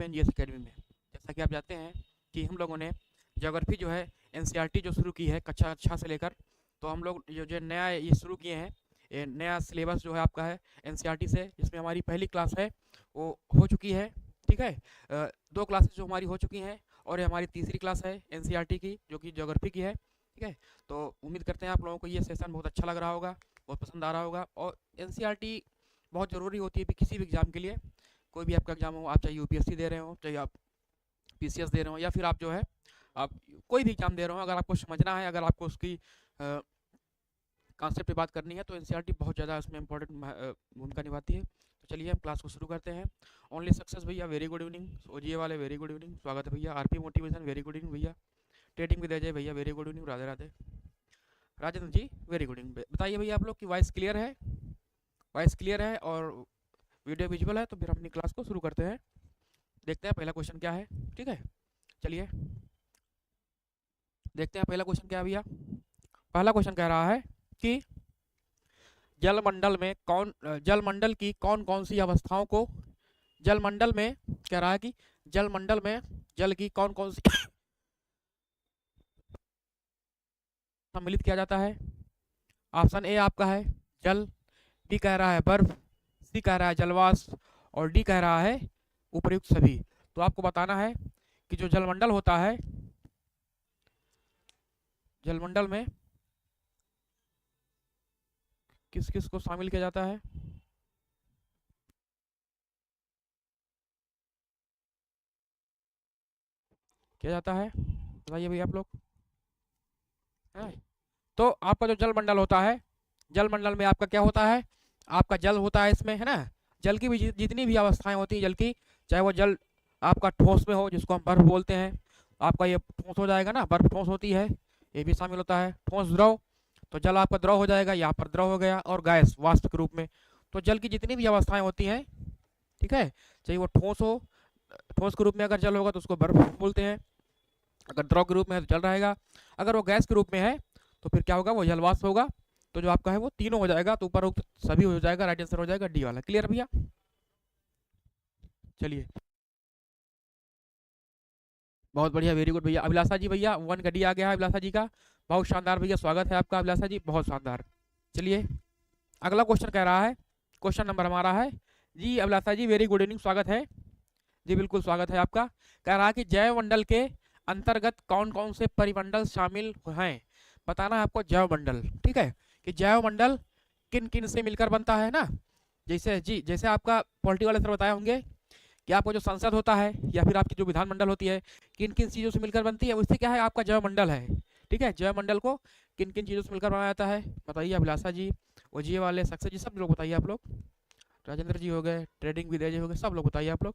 GS academy में। जैसा कि आप जानते हैं कि हम लोगों ने ज्योग्राफी जो है एनसीईआरटी जो शुरू की है कक्षा 6 से लेकर, तो हम लोग जो नया ये शुरू किए हैं, ये नया सिलेबस जो है आपका है एनसीईआरटी से, जिसमें हमारी पहली क्लास है वो हो चुकी है। ठीक है, 2 क्लासेस जो हमारी हो चुकी हैं और ये हमारी तीसरी क्लास है एनसीईआरटी की जो कि ज्योग्राफी की है। ठीक है, तो उम्मीद करते हैं आप लोगों को ये सेशन बहुत अच्छा लग रहा होगा, बहुत पसंद आ रहा होगा। और एनसीईआरटी बहुत ज़रूरी होती है किसी भी एग्ज़ाम के लिए। कोई भी आपका एग्ज़ाम हो, आप चाहे यूपीएससी दे रहे हो, चाहे आप पीसीएस दे रहे हो, या फिर आप जो है आप कोई भी एग्ज़ाम दे रहे हो, अगर आपको समझना है, अगर आपको उसकी कॉन्सेप्ट पे बात करनी है, तो एनसीईआरटी बहुत ज़्यादा इसमें इंपॉर्टेंट भूमिका निभाती है। तो चलिए हम क्लास को शुरू करते हैं। ओनली सक्सेस भैया वेरी गुड इवनिंग, ओजीए वाले वेरी गुड इवनिंग, स्वागत है भैया। RP motivation very good evening भैया। ट्रेडिंग विद अजय भैया very good evening, Radhe Radhe. Rajendra ji very good evening. बताइए भैया आप लोग की वॉइस क्लियर है? वॉइस क्लियर है और वीडियो विजुअल है, तो फिर हम अपनी क्लास को शुरू करते हैं। देखते हैं पहला क्वेश्चन क्या है। ठीक है, चलिए देखते हैं पहला क्वेश्चन क्या है भैया। पहला क्वेश्चन कह रहा है कि जलमंडल की कौन कौन सी अवस्थाओं को जलमंडल में कह रहा है कि जलमंडल में जल की कौन कौन सी सम्मिलित किया जाता है। ऑप्शन ए आपका है जल, बी कह रहा है बर्फ, सी कह रहा है जलवाष्प और डी कह रहा है उपयुक्त सभी। तो आपको बताना है कि जो जलमंडल होता है, जलमंडल में किस किस को शामिल किया जाता है। किया जाता है, बताइए भैया आप लोग। है तो आपका जो जलमंडल होता है, जलमंडल में आपका क्या होता है, आपका जल होता है इसमें, है ना। जल की भी जितनी भी अवस्थाएं होती हैं जल की, चाहे वो जल आपका ठोस में हो जिसको हम बर्फ बोलते हैं, आपका ये ठोस हो जाएगा ना, बर्फ ठोस होती है, ये भी शामिल होता है। ठोस द्रव, तो जल आपका द्रव हो जाएगा, यहाँ पर द्रव हो गया, और गैस वाष्प के रूप में। तो जल की जितनी भी अवस्थाएं होती हैं, ठीक है, चाहे वो ठोस हो, ठोस के रूप में अगर जल होगा तो उसको बर्फ बोलते हैं, अगर द्रव के रूप में है तो जल रहेगा, अगर वो गैस के रूप में है तो फिर क्या होगा, वो जलवाष्प होगा। तो जो आपका है वो तीनों हो जाएगा, तो ऊपर सभी हो जाएगा, राइट आंसर हो जाएगा डी वाला। क्लियर भैया? चलिए बहुत बढ़िया, वेरी गुड भैया। अभिलाषा जी भैया 1 गड्डी आ गया है अभिलाषा जी का, बहुत शानदार भैया, स्वागत है आपका अभिलाषा जी, बहुत शानदार। चलिए अगला क्वेश्चन कह रहा है, क्वेश्चन नंबर हमारा है जी, अभिलाषा जी वेरी गुड इवनिंग, स्वागत है जी, बिल्कुल स्वागत है आपका। कह रहा है कि जैव मंडल के अंतर्गत कौन कौन से परिमंडल शामिल हैं। बताना है आपको जैव मंडल। ठीक है, कि जैव मंडल किन किन से मिलकर बनता है ना। जैसे जी, जैसे आपका पॉलिटी वाले सर बताए होंगे कि आपको जो संसद होता है या फिर आपकी जो विधानमंडल होती है किन किन चीज़ों से मिलकर बनती है, उससे क्या है आपका जैव मंडल है। ठीक है, जैव मंडल को किन किन चीज़ों से मिलकर बनाया जाता है, बताइए अभिलाषा जी, ओजीए वाले, सक्सेस जी, सब लोग बताइए आप लोग। राजेंद्र जी हो गए, ट्रेडिंग विदय जी हो गए, सब लोग बताइए आप लोग।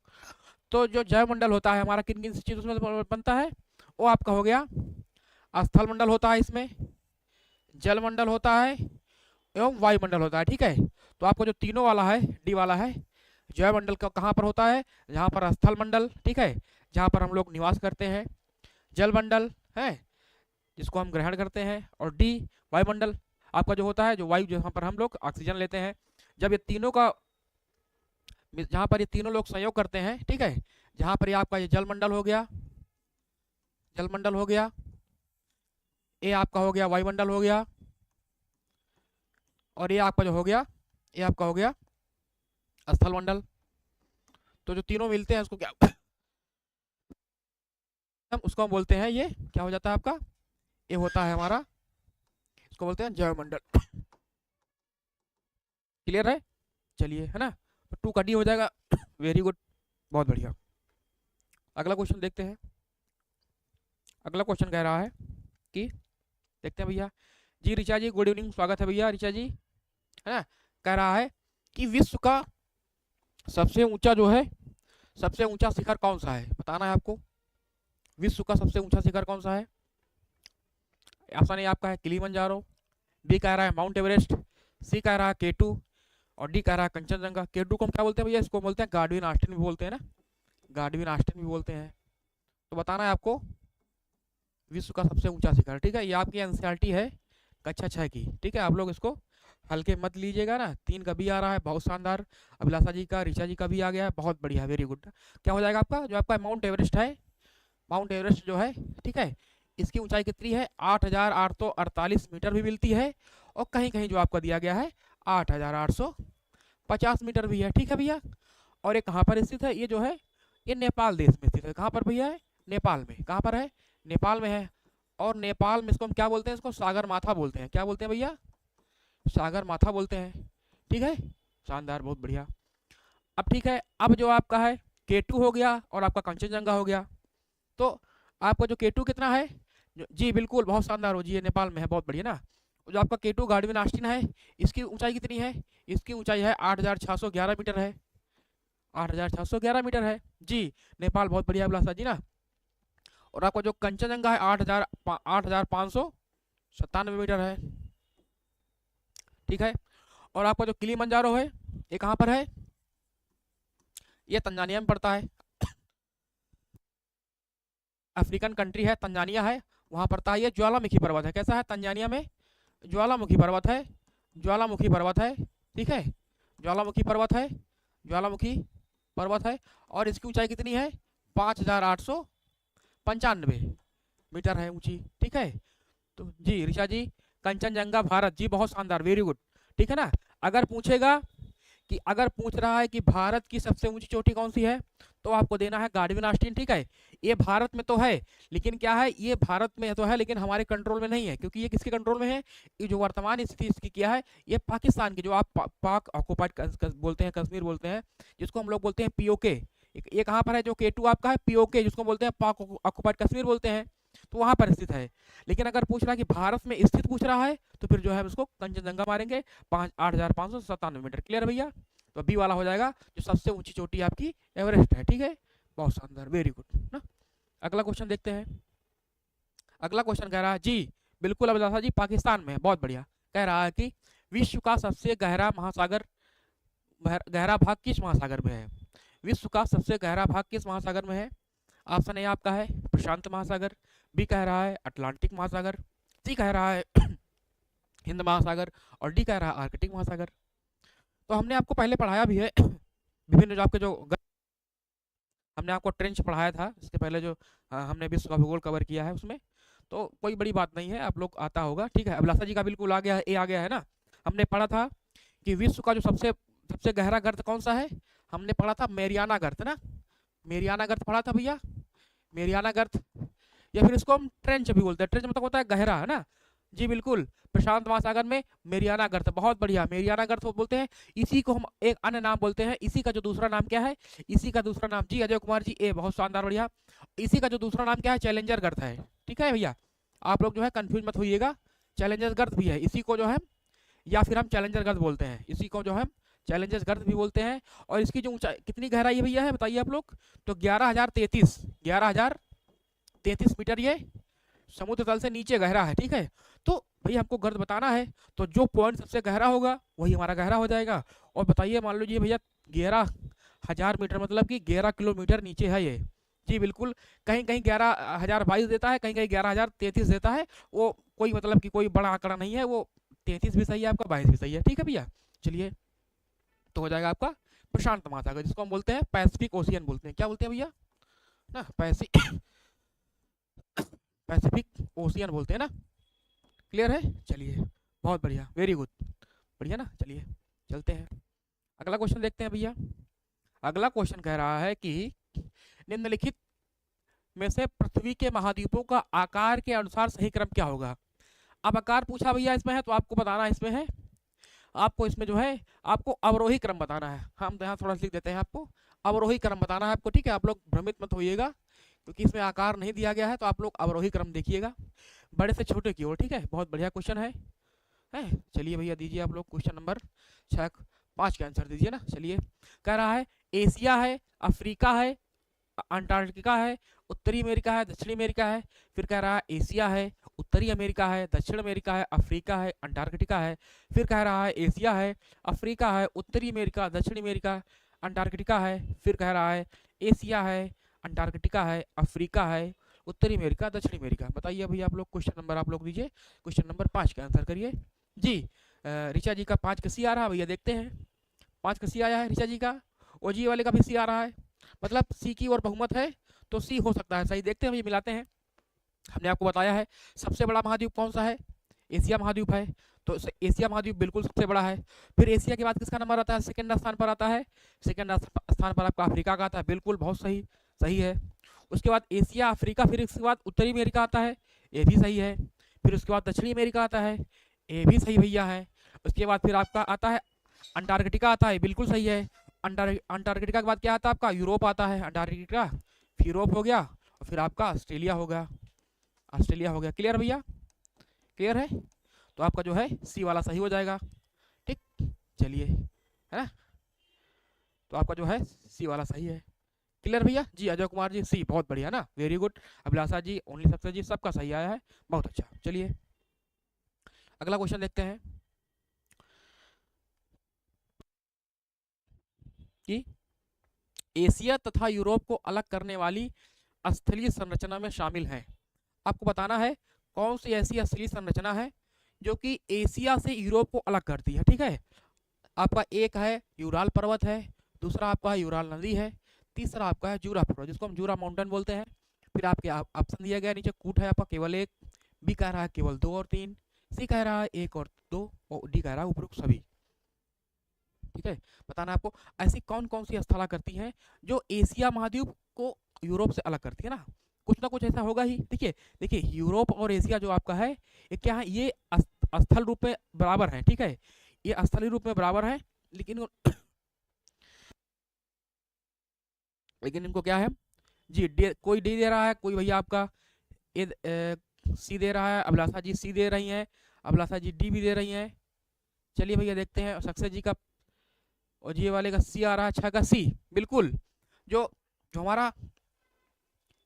तो जो जैव मंडल होता है हमारा किन किन चीज़ों से बनता है, वो आपका हो गया स्थल मंडल होता है, इसमें जल मंडल होता है एवं वायुमंडल होता है। ठीक है, तो आपको जो तीनों वाला है डी वाला है, जैव मंडल का कहाँ पर होता है, जहाँ पर स्थल मंडल, ठीक है, जहाँ पर हम लोग निवास करते हैं, जल मंडल है जिसको हम ग्रहण करते हैं, और डी वायुमंडल आपका जो होता है, जो वायु जहाँ पर हम लोग ऑक्सीजन लेते हैं। जब ये तीनों का, जहाँ पर ये तीनों लोग संयोग करते हैं, ठीक है, जहाँ पर ये आपका ये जल मंडल हो गया, जल मंडल हो गया, ये आपका हो गया वायुमंडल हो गया, और ये आपका जो हो गया, ये आपका हो गया स्थल मंडल। तो जो तीनों मिलते हैं उसको क्या हम उसको हम बोलते हैं, ये क्या हो जाता है आपका, ये होता है हमारा, इसको बोलते हैं जैव मंडल। क्लियर है? चलिए, है ना, तो 2 का डी हो जाएगा, वेरी गुड, बहुत बढ़िया। अगला क्वेश्चन देखते हैं। अगला क्वेश्चन कह रहा है कि, देखते हैं भैया जी, ऋचा जी गुड इवनिंग, स्वागत है भैया ऋचा जी, है ना। कह रहा है कि विश्व का सबसे ऊंचा जो है, सबसे ऊंचा शिखर कौन सा है, बताना है आपको। विश्व का सबसे ऊंचा शिखर कौन सा है। ऑप्शन ए आपका है किलिमंजारो, बी कह रहा है माउंट एवरेस्ट, सी कह रहा है केटू, और डी कह रहा है कंचनजंगा। केटू को हम क्या बोलते हैं भैया, इसको बोलते हैं गार्डविन आस्टिन भी बोलते हैं ना, गार्डविन आस्टिन भी बोलते हैं। तो बताना है आपको विश्व का सबसे ऊंचा शिखर। ठीक है, ये आपकी एनसीईआरटी है कक्षा 6 की। ठीक है, आप लोग इसको हल्के मत लीजिएगा ना, 3 का भी आ रहा है, बहुत शानदार। अभिलाषा जी का, ऋचा जी का भी आ गया है, बहुत बढ़िया, वेरी गुड। क्या हो जाएगा आपका, जो आपका माउंट एवरेस्ट है, माउंट एवरेस्ट जो है, ठीक है, इसकी ऊंचाई कितनी है, 8,848 मीटर भी मिलती है, और कहीं कहीं जो आपका दिया गया है 8,850 मीटर भी है, ठीक है भैया। और ये कहाँ पर स्थित है, ये जो है ये नेपाल देश में स्थित है। कहाँ पर भैया है, नेपाल में। कहाँ पर है, नेपाल में है। और नेपाल में इसको हम क्या बोलते हैं, इसको सागर माथा बोलते हैं। क्या बोलते हैं भैया, सागर माथा बोलते हैं, ठीक है, शानदार, बहुत बढ़िया। अब ठीक है, अब जो आपका है K2 हो गया और आपका कंचनजंगा हो गया। तो आपका जो K2 कितना है, जी बिल्कुल, बहुत शानदार हो जी, ये नेपाल में है, बहुत बढ़िया ना। जो आपका K2 गार्डविन आस्टीन है, इसकी ऊंचाई कितनी है, इसकी ऊंचाई है 8,611 मीटर है, 8,611 मीटर है जी, नेपाल, बहुत बढ़िया अभिलाषा जी ना। और आपका जो कंचनजंगा है 8,597 मीटर है, ठीक है। और आपका जो किलिमंजारो है, ये कहाँ पर है, ये तंजानिया में पड़ता है, अफ्रीकन कंट्री है, तंजानिया है, वहाँ पड़ता है। ये ज्वालामुखी पर्वत है, कैसा है, तंजानिया में ज्वालामुखी पर्वत है, ज्वालामुखी पर्वत है, ठीक है, ज्वालामुखी पर्वत है, ज्वालामुखी पर्वत है। और इसकी ऊंचाई कितनी है, 5,895 मीटर है ऊंची, ठीक है। तो जी ऋषा जी, कंचनजंगा भारत, जी बहुत शानदार, वेरी गुड, ठीक है ना। अगर पूछेगा कि, अगर पूछ रहा है कि भारत की सबसे ऊंची चोटी कौन सी है, तो आपको देना है गार्डविन आस्टीन, ठीक है। ये भारत में तो है, लेकिन क्या है, ये भारत में तो है लेकिन हमारे कंट्रोल में नहीं है, क्योंकि ये किसके कंट्रोल में है, ये जो वर्तमान स्थिति इसकी क्या है, ये पाकिस्तान की, जो आप पाक ऑक्युपाइड बोलते हैं, कश्मीर बोलते हैं, जिसको हम लोग बोलते हैं POK। ये कहाँ पर है, जो K2 आपका है POK, जिसको बोलते हैं पाक ऑक्युपाइड कश्मीर बोलते हैं, तो वहां पर स्थित है। लेकिन अगर पूछ रहा है कि भारत में स्थित पूछ रहा है, तो फिर जो है उसको कंचनजंगा मारेंगे, 8,597 मीटर, क्लियर भैया। तो बी वाला हो जाएगा, जो सबसे ऊंची चोटी आपकी एवरेस्ट है, ठीक है, बहुत शानदार, वेरी गुड ना। अगला क्वेश्चन देखते हैं। अगला क्वेश्चन कह रहा है जी, बिल्कुल अभिलाषा जी, पाकिस्तान में है, बहुत बढ़िया। कह रहा है कि विश्व का सबसे गहरा महासागर, गहरा भाग किस महासागर में है, विश्व का सबसे गहरा भाग किस महासागर में है। ऑप्शन ए आपका है प्रशांत महासागर, बी कह रहा है अटलांटिक महासागर, सी कह रहा है हिंद महासागर, और डी कह रहा है आर्कटिक महासागर। तो हमने आपको पहले पढ़ाया भी है विभिन्न जो आपके जो हमने आपको ट्रेंच पढ़ाया था इसके पहले, जो हमने विश्व का भूगोल कवर किया है उसमें, तो कोई बड़ी बात नहीं है, आप लोग आता होगा, ठीक है। अभिलाषा जी का बिल्कुल आ गया है, ए आ गया है ना। हमने पढ़ा था कि विश्व का जो सबसे सबसे गहरा गर्त कौन सा है, हमने पढ़ा था मेरियाना गर्त ना, मेरियाना गर्त पढ़ा था भैया, मेरियाना गर्त, या फिर इसको हम ट्रेंच भी बोलते हैं, ट्रेंच मतलब होता है गहरा, है ना, जी बिल्कुल। प्रशांत महासागर में मेरियाना गर्त, बहुत बढ़िया, मेरियाना गर्त बोलते हैं। इसी को हम एक अन्य नाम बोलते हैं, इसी का जो दूसरा नाम क्या है, इसी का दूसरा नाम, जी अजय कुमार जी, ए बहुत शानदार, बढ़िया। इसी का जो दूसरा नाम क्या है, चैलेंजर गर्त है, ठीक है भैया। आप लोग जो है कंफ्यूज मत होइएगा, चैलेंजर गर्त भी है, इसी को जो है, या फिर हम चैलेंजर गर्त बोलते हैं, इसी को जो है चैलेंजर्स गर्त भी बोलते हैं। और इसकी जो ऊंचाई कितनी गहराई है भैया है, बताइए आप लोग, तो 11,033 मीटर ये समुद्र तल से नीचे गहरा है, ठीक है। तो भैया हमको गर्त बताना है, तो जो पॉइंट सबसे गहरा होगा वही हमारा गहरा हो जाएगा। और बताइए, मान लीजिए भैया 11,000 मीटर, मतलब कि 11 किलोमीटर नीचे है ये, जी बिल्कुल। कहीं कहीं 11,022 देता है, कहीं कहीं 11,033 देता है, वो कोई मतलब कि कोई बड़ा आंकड़ा नहीं है, वो 33 भी सही है आपका, 22 भी सही है, ठीक है भैया। चलिए, तो हो जाएगा आपका प्रशांत महासागर, जिसको हम बोलते हैं पैसिफिक ओशियन बोलते हैं, क्या बोलते हैं भैया ना, पैसिफिक ओशियन बोलते हैं ना, क्लियर है। चलिए, बहुत बढ़िया, वेरी गुड, बढ़िया ना। चलिए चलते हैं, अगला क्वेश्चन देखते हैं भैया। अगला क्वेश्चन कह रहा है कि निम्नलिखित में से पृथ्वी के महाद्वीपों का आकार के अनुसार सही क्रम क्या होगा। अब आकार पूछा भैया इसमें है, तो आपको बताना इसमें है, आपको इसमें जो है आपको अवरोही क्रम बताना है। हम यहाँ थोड़ा लिख देते हैं, आपको अवरोही क्रम बताना है आपको, ठीक है। आप लोग भ्रमित मत होइएगा, क्योंकि इसमें आकार नहीं दिया गया है, तो आप लोग अवरोही क्रम देखिएगा, बड़े से छोटे की ओर, ठीक है। बहुत बढ़िया क्वेश्चन है। चलिए भैया, दीजिए आप लोग क्वेश्चन नंबर 5 के आंसर दीजिए ना। चलिए, कह रहा है एशिया है, अफ्रीका है, अंटार्कटिका है, उत्तरी अमेरिका है, दक्षिणी अमेरिका है। फिर कह रहा है एशिया है, उत्तरी अमेरिका है, दक्षिण अमेरिका है, अफ्रीका है, अंटार्कटिका है। फिर कह रहा है एशिया है, अफ्रीका है, उत्तरी अमेरिका, दक्षिण अमेरिका, अंटार्कटिका है। फिर कह रहा है एशिया है, अंटार्कटिका है, अफ्रीका है, उत्तरी अमेरिका, दक्षिण अमेरिका। बताइए भैया आप लोग, क्वेश्चन नंबर आप लोग दीजिए, क्वेश्चन नंबर 5 का आंसर करिए जी। ऋचा जी का 5 का सी आ रहा है भैया, देखते हैं 5 का सी आया है ऋचा जी का, और जी वाले का भी सी आ रहा है, मतलब सी की और बहुमत है तो सी हो सकता है सही। देखते हैं भैया, मिलाते हैं। हमने आपको बताया है सबसे बड़ा महाद्वीप कौन सा है, एशिया महाद्वीप है, तो एशिया महाद्वीप बिल्कुल सबसे बड़ा है। फिर एशिया के बाद किसका नंबर आता है, सेकंड स्थान पर आता है, सेकंड स्थान पर आपका अफ्रीका का आता है, बिल्कुल बहुत सही, सही है। उसके बाद एशिया, अफ्रीका, फिर इसके बाद उत्तरी अमेरिका आता है, ये भी सही है। फिर उसके बाद दक्षिणी अमेरिका आता है, ये भी सही भैया है। उसके बाद फिर आपका आता है अंटार्कटिका आता है, बिल्कुल सही है। अंटार्कटिका के बाद क्या आता है आपका, यूरोप आता है, अंटार्कटिका फिर यूरोप हो गया, और फिर आपका ऑस्ट्रेलिया होगा, ऑस्ट्रेलिया हो गया। क्लियर भैया, क्लियर है, तो आपका जो है सी वाला सही हो जाएगा। ठीक, चलिए, है ना, तो आपका जो है सी वाला सही है। क्लियर भैया जी, अजय कुमार जी सी, बहुत बढ़िया ना, वेरी गुड। अभिलाषा जी, ओनली सक्सेस जी, सबका सही आया है, बहुत अच्छा। चलिए अगला क्वेश्चन देखते हैं कि एशिया तथा यूरोप को अलग करने वाली स्थलीय संरचना में शामिल है। आपको बताना है कौन सी ऐसी स्थलीय संरचना है जो कि एशिया से यूरोप को अलग करती है। ठीक है, आपका एक है यूराल पर्वत है, दूसरा आपका है यूराल नदी है, तीसरा आपका है जूरा पर्वत जिसको हम जूरा माउंटेन बोलते हैं। फिर आपके ऑप्शन दिया गया नीचे, कूट है आपका केवल एक, बी कह रहा है केवल 2 और 3, सी कह रहा है 1 और 2, और डी कह रहा है उपरोक्त सभी। ठीक है, बताना आपको ऐसी कौन कौन सी स्थला करती हैं जो एशिया महाद्वीप को यूरोप से अलग करती है ना, कुछ ना कुछ ऐसा होगा ही। देखिए देखिए, यूरोप और एशिया जो आपका है ये क्या है, ये स्थल रूप में बराबर है। ठीक है, ये स्थलीय रूप में बराबर है, लेकिन लेकिन इनको क्या है जी, कोई डी दे रहा है, कोई भैया आपका सी दे रहा है, अभिलाषा जी सी दे रही हैं, अभिलाषा जी डी भी दे रही हैं। चलिए भैया देखते हैं सक्सेस जी का, और जी वाले का सी आ रहा है, 6 का सी, बिल्कुल। जो जो हमारा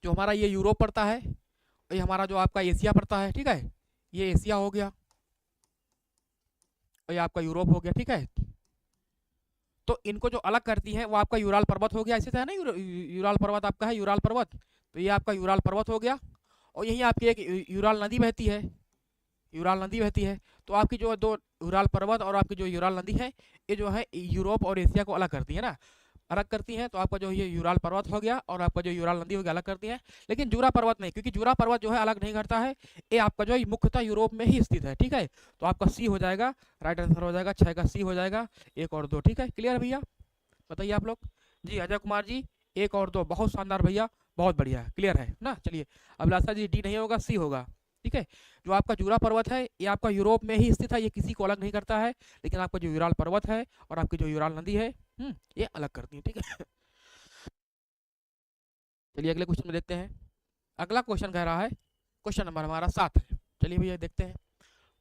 जो हमारा ये यूरोप पड़ता है, और ये हमारा जो आपका एशिया पड़ता है, ठीक है, ये एशिया हो गया और ये आपका यूरोप हो गया। ठीक है, तो इनको जो अलग करती है वो आपका यूराल पर्वत हो गया, ऐसे है ना, यूराल पर्वत आपका है, यूराल पर्वत, तो ये आपका यूराल पर्वत हो गया, और यहीं आपकी एक यूराल नदी बहती है, यूराल नदी बहती है। तो आपकी जो दो यूराल पर्वत और आपकी जो यूराल नदी है, ये जो है यूरोप और एशिया को अलग करती है ना, अलग करती हैं। तो आपका जो ये यूराल पर्वत हो गया और आपका जो यूराल नदी हो गया अलग करती है, लेकिन जूरा पर्वत नहीं, क्योंकि जूरा पर्वत जो है अलग नहीं करता है, ये आपका जो है मुख्यतः यूरोप में ही स्थित है। ठीक है, तो आपका सी हो जाएगा, राइट आंसर हो जाएगा, 6 का सी हो जाएगा, 1 और 2। ठीक है, क्लियर है भैया, बताइए आप लोग जी। अजय कुमार जी 1 और 2, बहुत शानदार भैया, बहुत बढ़िया है, क्लियर है ना। चलिए अभिलाषा जी डी नहीं होगा, सी होगा। ठीक है, जो आपका जूरा पर्वत है ये आपका यूरोप में ही स्थित है, ये किसी को अलग नहीं करता है, लेकिन आपका जो यूराल पर्वत है और आपकी जो यूराल नदी है ये अलग करती है। ठीक है, चलिए अगले क्वेश्चन में देखते हैं। अगला क्वेश्चन कह रहा है, क्वेश्चन नंबर हमारा 7 है। चलिए भैया देखते हैं,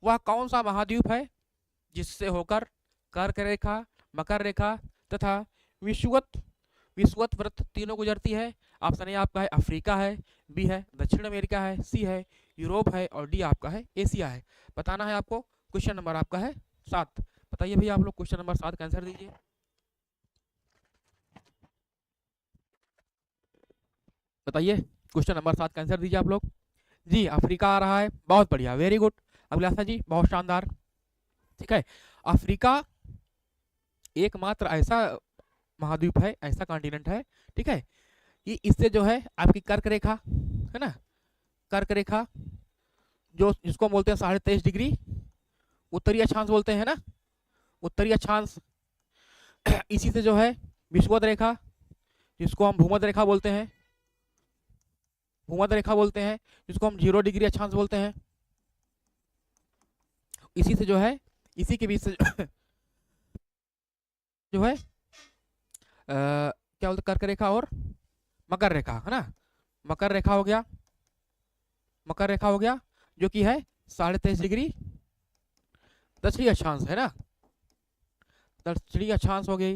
वह कौन सा महाद्वीप है जिससे होकर कर्क रेखा, मकर रेखा तथा विषुवत विषुवत वृत्त तीनों गुजरती है। ऑप्शन ए आपका है अफ्रीका है, बी है दक्षिण अमेरिका है, सी है यूरोप है, और डी आपका है एशिया है। बताना है आपको, क्वेश्चन नंबर आपका है 7। बताइए भैया आप लोग क्वेश्चन नंबर 7 का आंसर दीजिए। बताइए क्वेश्चन नंबर 7 का आंसर दीजिए आप लोग। जी अफ्रीका आ रहा है, बहुत बढ़िया, वेरी गुड अभिलाषा जी, बहुत शानदार। ठीक है, अफ्रीका एकमात्र ऐसा महाद्वीप है, ऐसा कॉन्टिनेंट है, ठीक है, कि इससे जो है आपकी कर्क रेखा है ना, कर्क रेखा जो जिसको हम बोलते हैं 23.5 डिग्री उत्तरी अक्षांश बोलते हैं ना, उत्तरी अक्षांश, इसी से जो है विषुवत रेखा जिसको हम भूमध्य रेखा बोलते हैं, भूमध्य रेखा बोलते हैं, जिसको हम 0 डिग्री अक्षांश बोलते हैं, इसी से जो है, इसी के बीच से जो है क्या बोलते कर्क रेखा और मकर रेखा है ना, मकर रेखा हो गया, मकर रेखा हो गया जो कि है 23.5 डिग्री दक्षिणी अक्षांश है ना, दक्षिणी अक्षांश हो गई,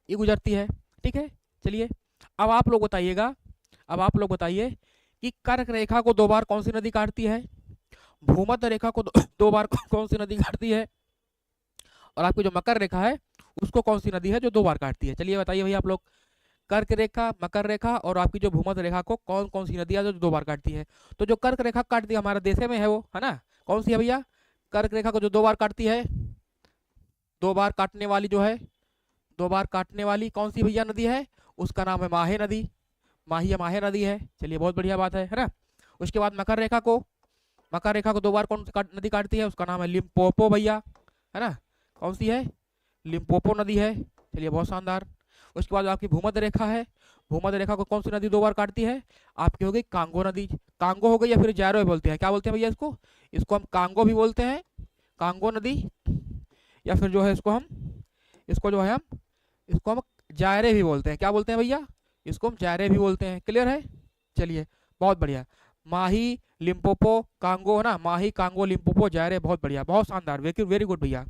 ये गुजरती है। ठीक है, चलिए अब आप लोग बताइएगा, अब आप लोग बताइए कि कर्क रेखा को 2 बार कौन सी नदी काटती है, भूमध्य रेखा को 2 बार कौन सी नदी काटती है, और आपकी जो मकर रेखा है उसको कौन सी नदी है जो 2 बार काटती है। चलिए बताइए भैया आप लोग, कर्क रेखा, मकर रेखा और आपकी जो भूमध्य रेखा को कौन कौन सी नदी है जो 2 बार काटती है। तो जो कर्क रेखा काटती है हमारे देश में है वो, है ना, कौन सी है भैया, कर्क रेखा को जो 2 बार काटती है दो बार काटने वाली जो है, दो बार काटने वाली कौन सी भैया नदी है? उसका नाम है माहे नदी, माही या माहे नदी है। चलिए बहुत बढ़िया बात है ना। उसके बाद मकर रेखा को, मकर रेखा को दो बार कौन सी नदी काटती है? उसका नाम है लिम्पोपो भैया, है ना। कौन सी है? लिम्पोपो नदी है। चलिए बहुत शानदार। उसके बाद आपकी भूमध्य रेखा है, भूमध्य रेखा को कौन सी नदी दो बार काटती है? आपकी हो गई कांगो नदी, कांगो हो गई, या फिर जैरो बोलते हैं, क्या बोलते हैं भैया इसको? इसको हम कांगो भी बोलते हैं, कांगो नदी, या फिर जो है इसको हम, इसको जो है हम, इसको हम जायरे भी बोलते हैं। क्या बोलते हैं भैया? इसको हम जायरे भी बोलते हैं। क्लियर है? चलिए बहुत बढ़िया। माही, लिम्पोपो, कांगो, है ना, माही, कांगो, लिम्पोपो, जायरे, बहुत बढ़िया, बहुत शानदार, वेरी गुड भैया।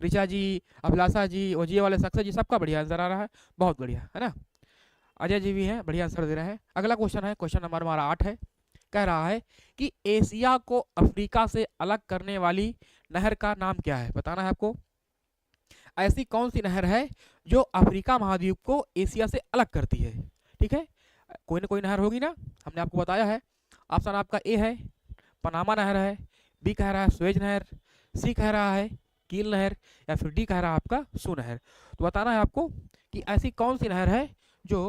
ऋचा जी, अभिलाषा जी, ओजिए वाले सक्सेस जी, सबका बढ़िया आंसर आ रहा है, बहुत बढ़िया, है ना। अजय जी भी हैं, बढ़िया आंसर दे रहे हैं। अगला क्वेश्चन है, क्वेश्चन नंबर हमारा 8 है। कह रहा है कि एशिया को अफ्रीका से अलग करने वाली नहर का नाम क्या है? बताना है आपको। ऐसी कौन सी नहर है जो अफ्रीका महाद्वीप को एशिया से अलग करती है? ठीक है, कोई ना कोई नहर होगी ना, हमने आपको बताया है। ऑप्शन आपका ए है पनामा नहर है, बी कह रहा है स्वेज नहर, सी कह रहा है कील नहर, या फिर डी कह रहा है आपका सू नहर। तो बताना है आपको कि ऐसी कौन सी नहर है जो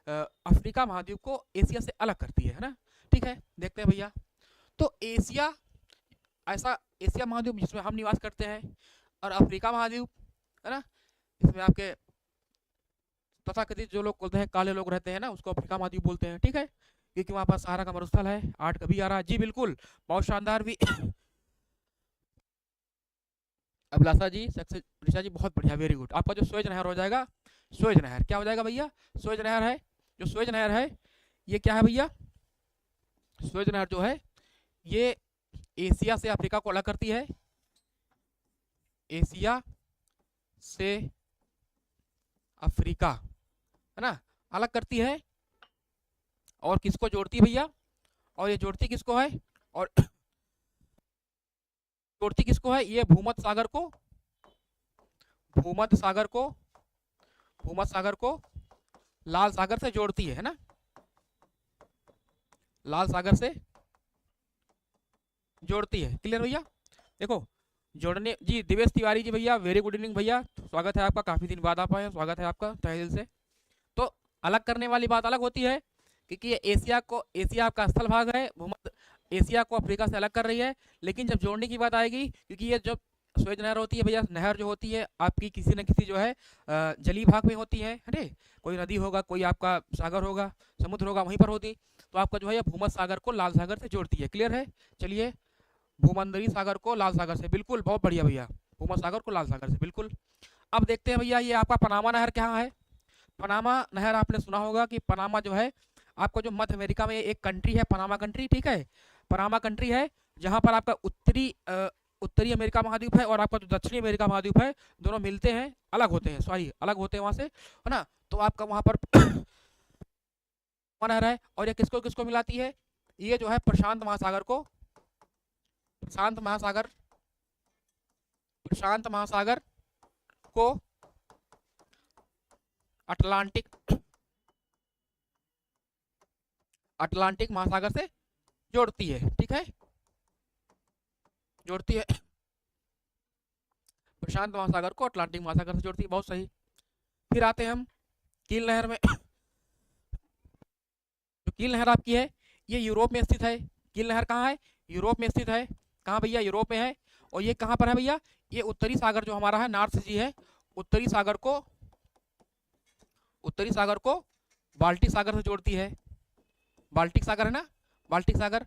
अफ्रीका महाद्वीप को एशिया से अलग करती है ना। ठीक है, देखते हैं भैया। तो एशिया, ऐसा एशिया महाद्वीप जिसमें हम निवास करते हैं, और अफ्रीका महाद्वीप, है ना, इसमें आपके तथाकथित जो लोग बोलते हैं काले लोग रहते हैं ना, उसको अफ्रीका महाद्वीप बोलते हैं। ठीक है, क्योंकि वहाँ पर सहारा का मरुस्थल है। 8 कभी आ रहा है जी, बिल्कुल, बहुत शानदार भी। अभिलाषा जी, सक्सेस, ऋषा जी, बहुत बढ़िया, वेरी गुड। आपका जो स्वेज नहर हो जाएगा, स्वेज नहर क्या हो जाएगा भैया? स्वेज नहर है। जो स्वेज नहर है ये क्या है भैया? स्वेज नहर जो है ये एशिया से अफ्रीका को अलग करती है, एशिया से अफ्रीका, है ना, अलग करती है। और किसको जोड़ती है भैया? और ये जोड़ती किसको है? और जोड़ती किसको है? ये भूमध्य सागर को, भूमध्य सागर को, भूमध्य सागर को लाल सागर से जोड़ती है ना, लाल सागर से जोड़ती है। क्लियर भैया? देखो जोड़ने जी, दिवेश तिवारी जी भैया, वेरी गुड इवनिंग भैया, स्वागत है आपका, काफी दिन बाद आप आए हैं, स्वागत है आपका तहे दिल से। तो अलग करने वाली बात अलग होती है, क्योंकि ये एशिया को, एशिया आपका स्थल भाग है, भूमध्य एशिया को अफ्रीका से अलग कर रही है। लेकिन जब जोड़ने की बात आएगी, क्योंकि ये जब स्वेज नहर होती है भैया, नहर जो होती है आपकी किसी न किसी जो है जलीय भाग में होती है, अरे कोई नदी होगा, कोई आपका सागर होगा, समुद्र होगा, वहीं पर होती, तो आपका जो है भूमध्य सागर को लाल सागर से जोड़ती है। क्लियर है? चलिए, भूमंडली सागर को लाल सागर से, बिल्कुल, बहुत बढ़िया भैया, भूमध्य सागर को लाल सागर से, बिल्कुल। अब देखते हैं भैया, ये आपका पनामा नहर कहाँ है? पनामा नहर आपने सुना होगा कि पनामा जो है आपको जो मध्य अमेरिका में एक कंट्री है, पनामा कंट्री। ठीक है, पनामा कंट्री है जहां पर आपका उत्तरी अमेरिका महाद्वीप है और आपका जो दक्षिणी अमेरिका महाद्वीप है, दोनों मिलते हैं, अलग होते हैं, सॉरी अलग होते हैं वहां से, है ना। तो आपका वहां पर नहर है, और ये किसको किसको मिलाती है? ये जो है प्रशांत महासागर को, प्रशांत महासागर, प्रशांत महासागर को अटलांटिक, अटलांटिक महासागर से जोड़ती है। ठीक है, जोड़ती है, प्रशांत महासागर को अटलांटिक महासागर से जोड़ती है, बहुत सही। फिर आते हैं हम कील नहर में। जो कील नहर आपकी है ये यूरोप में स्थित है। कील नहर कहाँ है? यूरोप में स्थित है। कहाँ भैया? यूरोप में है। और ये कहाँ पर है भैया? ये उत्तरी सागर जो हमारा है, नॉर्थ सी है, उत्तरी सागर को, उत्तरी सागर को बाल्टिक सागर से जोड़ती है। बाल्टिक सागर है ना, बाल्टिक सागर,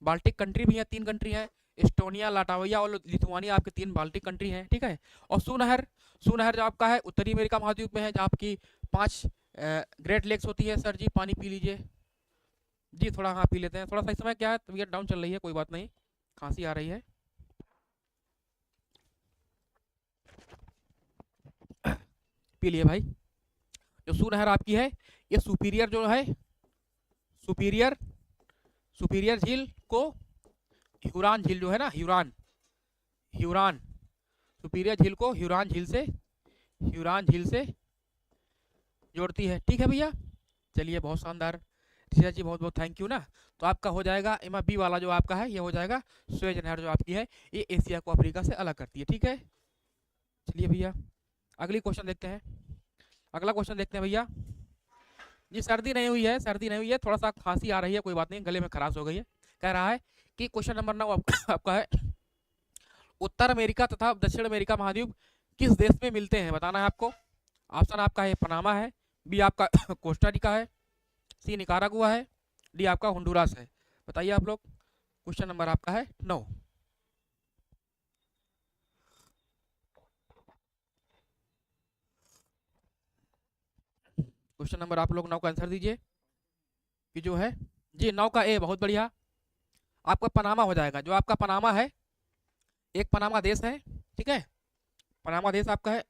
बाल्टिक कंट्री भी है, 3 कंट्री है, एस्टोनिया, लाटविया और लिथुआनिया, आपके 3 बाल्टिक कंट्री हैं। ठीक है, और सू नहर, सू नहर जो आपका है उत्तरी अमेरिका महाद्वीप में है, जहाँ आपकी 5 ग्रेट लेक्स होती है। सर जी पानी पी लीजिए जी, थोड़ा हाँ पी लेते हैं, थोड़ा सा इस समय क्या है, तबीयत डाउन चल रही है, कोई बात नहीं, खांसी आ रही है, पी लिए भाई। जो सू नहर आपकी है ये सुपीरियर जो है, सुपीरियर, सुपीरियर झील को ह्यूरॉन झील जो है ना, ह्यूरॉन, ह्यूरॉन, सुपीरियर झील को ह्यूरॉन झील से, ह्यूरॉन झील से जोड़ती है। ठीक है भैया, चलिए बहुत शानदार, ऋषा जी बहुत बहुत थैंक यू ना। तो आपका हो जाएगा एमा बी वाला जो आपका है, ये हो जाएगा स्वेज नहर जो आपकी है, ये एशिया को अफ्रीका से अलग करती है। ठीक है, चलिए भैया अगली क्वेश्चन देखते हैं। अगला क्वेश्चन देखते हैं भैया। जी सर्दी नहीं हुई है, सर्दी नहीं हुई है, थोड़ा सा खांसी आ रही है, कोई बात नहीं, गले में खराश हो गई है। कह रहा है कि क्वेश्चन नंबर 9 आपका है, उत्तर अमेरिका तथा दक्षिण अमेरिका महाद्वीप किस देश में मिलते हैं, बताना है आपको। ऑप्शन आपका है पनामा है, बी आपका कोस्टारिका है, सी निकारागुआ है, डी आपका होंडुरास है। बताइए आप लोग। क्वेश्चन नंबर आपका है 9। क्वेश्चन नंबर आप लोग 9 का आंसर दीजिए कि जो है जी 9 का ए, बहुत बढ़िया। आपका पनामा हो जाएगा, जो आपका पनामा है, एक पनामा देश है, ठीक है, पनामा देश आपका है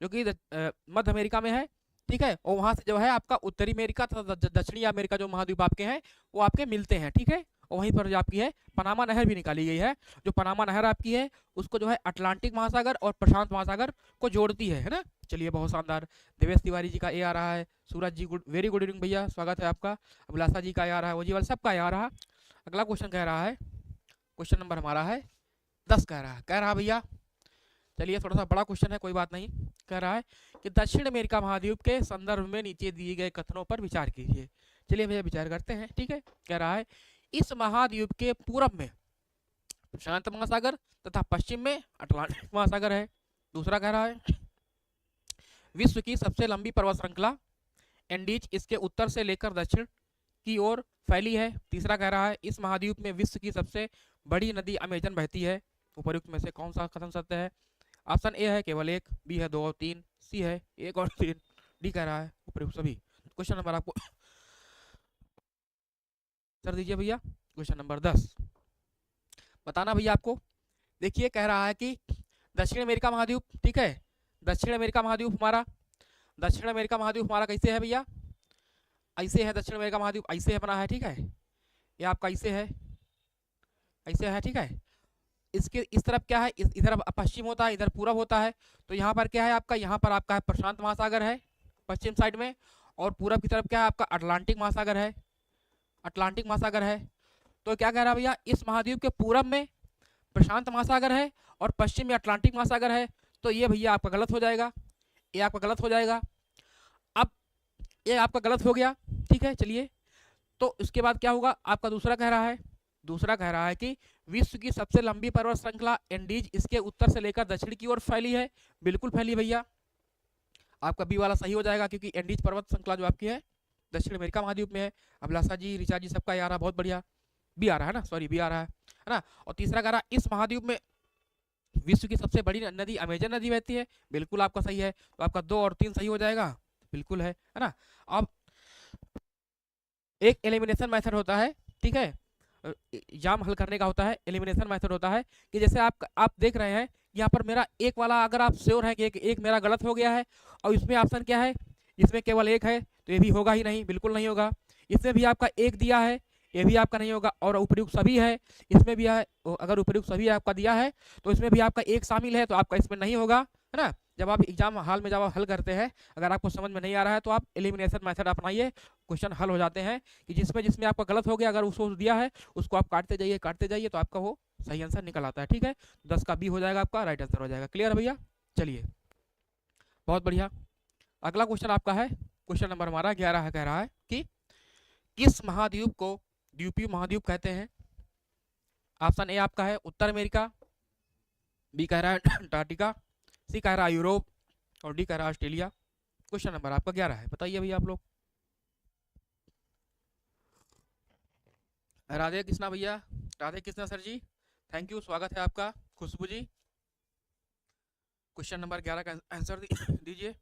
जो कि मध्य अमेरिका में है, ठीक है, और वहां से जो है आपका उत्तरी अमेरिका तथा दक्षिणी अमेरिका जो महाद्वीप आपके हैं वो आपके मिलते हैं, ठीक है। और वहीं पर जो आपकी है पनामा नहर भी निकाली गई है, जो पनामा नहर आपकी है उसको जो है अटलांटिक महासागर और प्रशांत महासागर को जोड़ती है ना। चलिए बहुत शानदार। देवेश तिवारी जी का ए आ रहा है, सूरज जी गुड, वेरी गुड इवनिंग भैया, स्वागत है आपका। अभिलाषा जी का ए आ रहा है, ओजीवाल सबका ए आ रहा। अगला क्वेश्चन कह रहा है, क्वेश्चन नंबर हमारा है 10 कह रहा भैया, चलिए थोड़ा सा बड़ा क्वेश्चन है, कोई बात नहीं। कह रहा है कि दक्षिण अमेरिका महाद्वीप के संदर्भ में नीचे दिए गए कथनों पर विचार कीजिए। चलिए भैया विचार करते हैं, ठीक है। कह रहा है इस महाद्वीप के पूरब में प्रशांत महासागर तथा पश्चिम में अटलांटिक महासागर है। दूसरा कह रहा है विश्व की सबसे लंबी पर्वत श्रृंखला एंडीज इसके उत्तर से लेकर दक्षिण की ओर फैली है। तीसरा कह रहा है इस महाद्वीप में विश्व की सबसे बड़ी नदी अमेजन बहती है। उपयुक्त में से कौन सा कथन सत्य है। ऑप्शन ए है केवल एक, बी है 2 और 3, सी है 1 और 3, डी कह रहा है उपयुक्त सभी। क्वेश्चन नंबर आपको सर दीजिए भैया। क्वेश्चन नंबर 10 बताना भैया आपको। देखिए कह रहा है कि दक्षिण अमेरिका महाद्वीप, ठीक है, दक्षिण अमेरिका महाद्वीप हमारा, दक्षिण अमेरिका महाद्वीप हमारा कैसे है भैया, ऐसे है दक्षिण अमेरिका महाद्वीप, ऐसे है बना है, ठीक है, ये आपका ऐसे है, ठीक है। इसके इस तरफ क्या है, इधर पश्चिम होता है, इधर पूरब होता है, तो यहाँ पर क्या है आपका, यहाँ पर आपका है प्रशांत महासागर है पश्चिम साइड में, और पूरब की तरफ क्या है आपका अटलांटिक महासागर है, अटलांटिक महासागर है। तो क्या कह रहा है भैया, इस महाद्वीप के पूरब में प्रशांत महासागर है और पश्चिम में अटलांटिक महासागर है, तो ये भैया आपका गलत हो जाएगा, ये आपका गलत हो जाएगा। अब ये आपका गलत हो गया, ठीक है। चलिए तो इसके बाद क्या होगा, आपका दूसरा कह रहा है कि विश्व की सबसे लंबी पर्वत श्रृंखला एंडीज इसके उत्तर से लेकर दक्षिण की ओर फैली है। बिल्कुल फैली भैया, आपका बी वाला सही हो जाएगा, क्योंकि एंडीज पर्वत श्रृंखला जो आपकी है दक्षिण अमेरिका महाद्वीप में है। अभिलाषा जी, रिचा जी सबका आ रहा, बहुत बढ़िया, बी आ रहा है ना, सॉरी बी आ रहा है ना। और तीसरा कह रहा इस महाद्वीप में विश्व की सबसे बड़ी नदी अमेजन नदी बहती है। बिल्कुल आपका सही है, तो आपका 2 और 3 सही हो जाएगा, बिल्कुल है ना। अब एक एलिमिनेशन मेथड होता है, ठीक है, एग्जाम हल करने का होता है, एलिमिनेशन मेथड होता है कि जैसे आप देख रहे हैं यहाँ पर मेरा एक वाला, अगर आप श्योर है कि एक मेरा गलत हो गया है और इसमें ऑप्शन क्या है, इसमें केवल एक है, तो ये भी होगा ही नहीं, बिल्कुल नहीं होगा। इसमें भी आपका एक दिया है, ये भी आपका नहीं होगा। और उपयुक्त सभी है, इसमें भी है, अगर उपयुक्त सभी आपका दिया है तो इसमें भी आपका एक शामिल है, तो आपका इसमें नहीं होगा, है ना। जब आप एग्जाम हॉल में जब आप हल करते हैं, अगर आपको समझ में नहीं आ रहा है तो आप एलिमिनेशन मेथड अपनाइए, क्वेश्चन हल हो जाते हैं कि जिसमें आपका गलत हो गया, अगर उसको दिया है उसको आप काटते जाइए तो आपका वो सही आंसर निकल आता है, ठीक है। 10 का बी हो जाएगा, आपका राइट आंसर हो जाएगा। क्लियर भैया, चलिए बहुत बढ़िया। अगला क्वेश्चन आपका है, क्वेश्चन नंबर हमारा 11 है। कह रहा है कि किस महाद्वीप को द्वीपीय महाद्वीप कहते हैं। ऑप्शन ए आपका है उत्तर अमेरिका, बी कह रहा है अंटार्कटिका, सी कह रहा है यूरोप, और डी कह रहा है ऑस्ट्रेलिया। क्वेश्चन नंबर आपका 11 है, बताइए भैया आप लोग। राधे कृष्णा भैया, Radhe Krishna sir ji, thank you, स्वागत है आपका। खुशबू जी, क्वेश्चन नंबर 11 का आंसर दीजिए।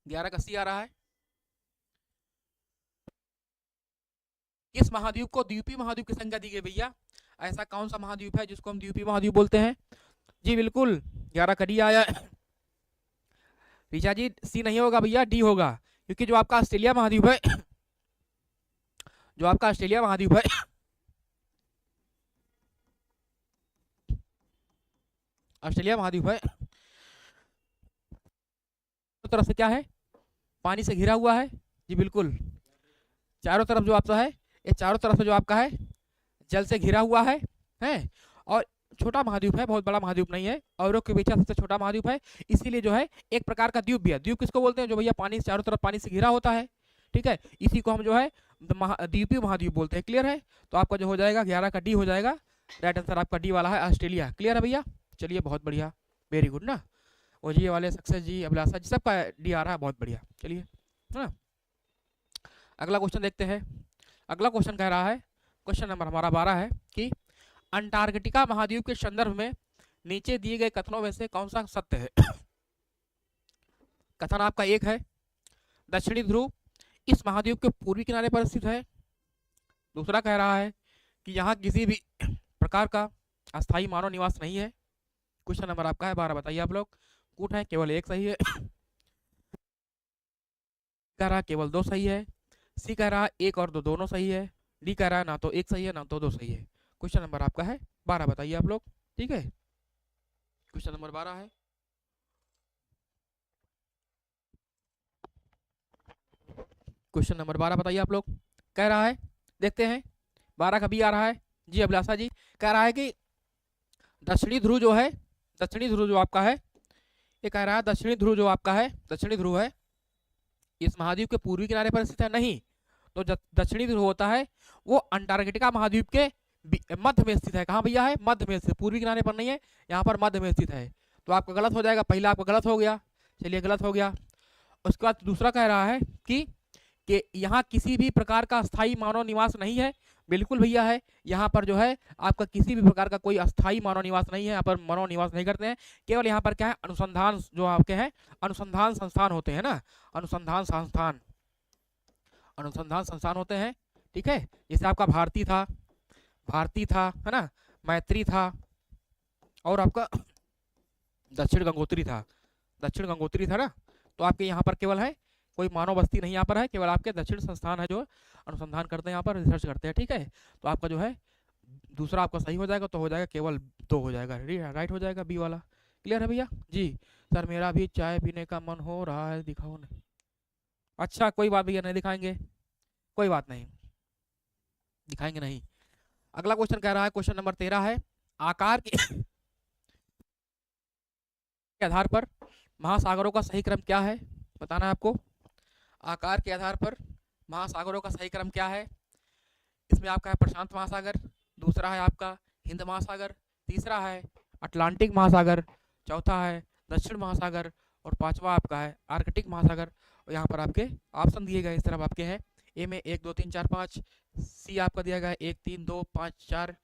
11 का सी आ रहा है। किस महाद्वीप को द्वीपीय महाद्वीप की संज्ञा दी गई भैया, ऐसा कौन सा महाद्वीप है जिसको हम द्वीपीय महाद्वीप बोलते हैं। जी बिल्कुल 11 का डी आया। ऋचा जी सी नहीं होगा भैया, डी होगा, क्योंकि जो आपका ऑस्ट्रेलिया महाद्वीप है, जो आपका ऑस्ट्रेलिया महाद्वीप है, ऑस्ट्रेलिया महाद्वीप है, तो तरफ से क्या है, पानी से घिरा हुआ है। जी बिल्कुल, चारों तरफ जो आपका है, ये चारों तरफ से जो आपका है जल से घिरा हुआ है, और छोटा महाद्वीप है, बहुत बड़ा महाद्वीप नहीं है, और के पीछे सबसे छोटा महाद्वीप है, इसीलिए जो है एक प्रकार का द्वीप भी है। द्वीप किसको बोलते हैं? जो भैया पानी से चारों तरफ पानी से घिरा होता है, ठीक है, इसी को हम जो है द्वीपीय महाद्वीप बोलते हैं। क्लियर है? तो आपका जो हो जाएगा 11 का डी हो जाएगा, राइट आंसर आपका डी वाला है, ऑस्ट्रेलिया। क्लियर है भैया? चलिए बहुत बढ़िया, वेरी गुड ना। और जी वाले सक्सेस जी, अभिलाषा जी, सबका डी आ रहा है, बहुत बढ़िया। चलिए है ना, अगला क्वेश्चन देखते हैं। अगला क्वेश्चन कह रहा है, क्वेश्चन नंबर हमारा 12 है कि अंटार्कटिका महाद्वीप के संदर्भ में नीचे दिए गए कथनों में से कौन सा सत्य है? कथन आपका एक है, दक्षिणी ध्रुव इस महाद्वीप के पूर्वी किनारे पर स्थित है। दूसरा कह रहा है कि यहाँ किसी भी प्रकार का अस्थायी मानव निवास नहीं है। क्वेश्चन नंबर आपका है 12, बताइए आप लोग। कूट है, केवल एक सही है। कह रहा है केवल 2 सही है। सी कह रहा है 1 और 2 दोनों सही है। डी कह रहा है ना तो 1 सही है ना तो 2 सही है। क्वेश्चन नंबर आपका है 12, बताइए आप लोग। ठीक है, क्वेश्चन नंबर 12 है। क्वेश्चन नंबर 12 बताइए आप लोग। कह रहा है, देखते हैं 12 का बी आ रहा है जी, अभिलाषा जी। कह रहा है कि दक्षिणी ध्रुव जो है, दक्षिणी ध्रुव जो आपका है, ये कह रहा है दक्षिणी ध्रुव जो आपका है, दक्षिणी ध्रुव है इस महाद्वीप के पूर्वी किनारे पर स्थित है। नहीं, तो दक्षिणी ध्रुव होता है वो अंटार्कटिका महाद्वीप के मध्य में स्थित है। कहाँ भैया है? मध्य में स्थित, पूर्वी किनारे पर नहीं है, यहाँ पर मध्य में स्थित है। तो आपका गलत हो जाएगा, पहला आपका गलत हो गया, चलिए गलत हो गया। उसके बाद दूसरा कह रहा है कि यहाँ किसी भी प्रकार का अस्थायी मानव निवास नहीं है। बिल्कुल भैया है, यहाँ पर जो है आपका किसी भी प्रकार का कोई अस्थायी मानव निवास नहीं है, यहाँ पर मानव निवास नहीं करते हैं। केवल यहाँ पर क्या है, अनुसंधान जो आपके हैं, अनुसंधान संस्थान होते हैं ना, अनुसंधान संस्थान, अनुसंधान संस्थान होते हैं। ठीक है, जैसे आपका भारती था, भारती था, है ना, मैत्री था, और आपका दक्षिण गंगोत्री था, दक्षिण गंगोत्री था ना। तो आपके यहाँ पर केवल है कोई मानव बस्ती नहीं यहाँ पर है, केवल आपके दक्षिण संस्थान है जो अनुसंधान करते हैं, यहाँ पर रिसर्च करते हैं। ठीक है, तो आपका जो है दूसरा आपका सही हो जाएगा, तो हो जाएगा केवल 2 हो जाएगा, राइट हो जाएगा बी वाला। क्लियर है भैया जी? सर मेरा भी चाय पीने का मन हो रहा है, दिखाओ नहीं। अच्छा कोई बात भैया, नहीं दिखाएंगे, कोई बात नहीं, दिखाएंगे नहीं। अगला क्वेश्चन कह रहा है, क्वेश्चन नंबर 13 है, आकार के आधार पर महासागरों का सही क्रम क्या है? बताना है आपको। आकार के आधार पर महासागरों का सही क्रम क्या है? इसमें आपका है प्रशांत महासागर, दूसरा है आपका हिंद महासागर, तीसरा है अटलांटिक महासागर, चौथा है दक्षिण महासागर, और पांचवा आपका है आर्कटिक महासागर। और यहाँ पर आपके ऑप्शन दिए गए इस तरफ आपके हैं, ए में 1 2 3 4 5, सी आपका दिया गया है 1 3 2 5 4,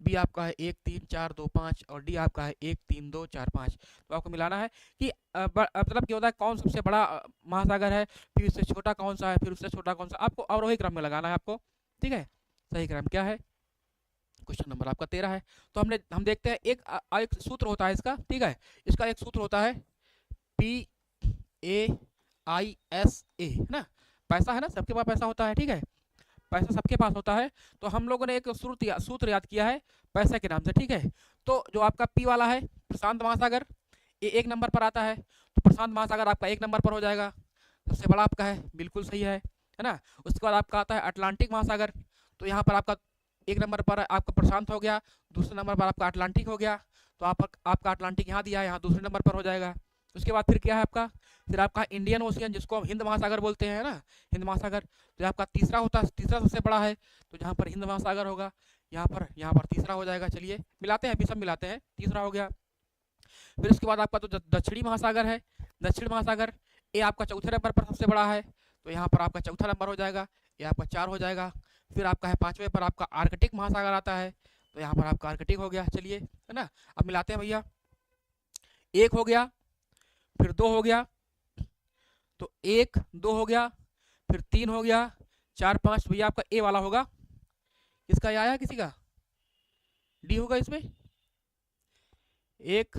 बी आपका है 1 3 4 2 5, और डी आपका है 1 3 2 4 5। तो आपको मिलाना है कि मतलब क्या होता है, कौन सबसे बड़ा महासागर है, फिर उससे छोटा कौन सा है, फिर उससे छोटा कौन सा, आपको अवरोही क्रम में लगाना है आपको। ठीक है, सही क्रम क्या है? क्वेश्चन नंबर आपका 13 है। तो हम देखते हैं एक सूत्र होता है इसका। ठीक है, इसका एक सूत्र होता है PAISA, है ना, पैसा है ना, सबके पास पैसा होता है। ठीक है, पैसा सबके पास होता है, तो हम लोगों ने एक सूत्र याद किया है पैसे के नाम से। ठीक है, तो जो आपका पी वाला है प्रशांत महासागर, ये 1 नंबर पर आता है, तो प्रशांत महासागर आपका 1 नंबर पर हो जाएगा, सबसे बड़ा आपका है, बिल्कुल सही है ना। उसके बाद आपका आता है अटलांटिक महासागर, तो यहाँ पर आपका 1 नंबर पर आपका प्रशांत हो गया, दूसरे नंबर पर आपका अटलांटिक हो गया, तो आपका अटलांटिक यहाँ दिया है, यहाँ दूसरे नंबर पर हो जाएगा। उसके बाद फिर क्या है आपका, फिर आपका इंडियन ओशियन, जिसको हम हिंद महासागर बोलते हैं ना, हिंद महासागर, तो आपका तीसरा होता है, तीसरा सबसे बड़ा है, तो जहाँ पर हिंद महासागर होगा, यहाँ पर तीसरा हो जाएगा। चलिए मिलाते हैं, अभी सब मिलाते हैं, तीसरा हो गया। फिर उसके बाद आपका तो दक्षिणी महासागर है, दक्षिण महासागर ये आपका चौथे नंबर पर सबसे बड़ा है, तो यहाँ पर आपका चौथा नंबर हो जाएगा, ये आपका 4 हो जाएगा। फिर आपका है 5वें पर आपका आर्कटिक महासागर आता है, तो यहाँ पर आपका आर्कटिक हो गया। चलिए है ना, अब मिलाते हैं भैया, 1 हो गया, फिर 2 हो गया, तो 1 2 हो गया, फिर 3 हो गया, 4 5, भैया आपका ए वाला होगा। इसका ये आया किसी का? डी होगा इसमें, 1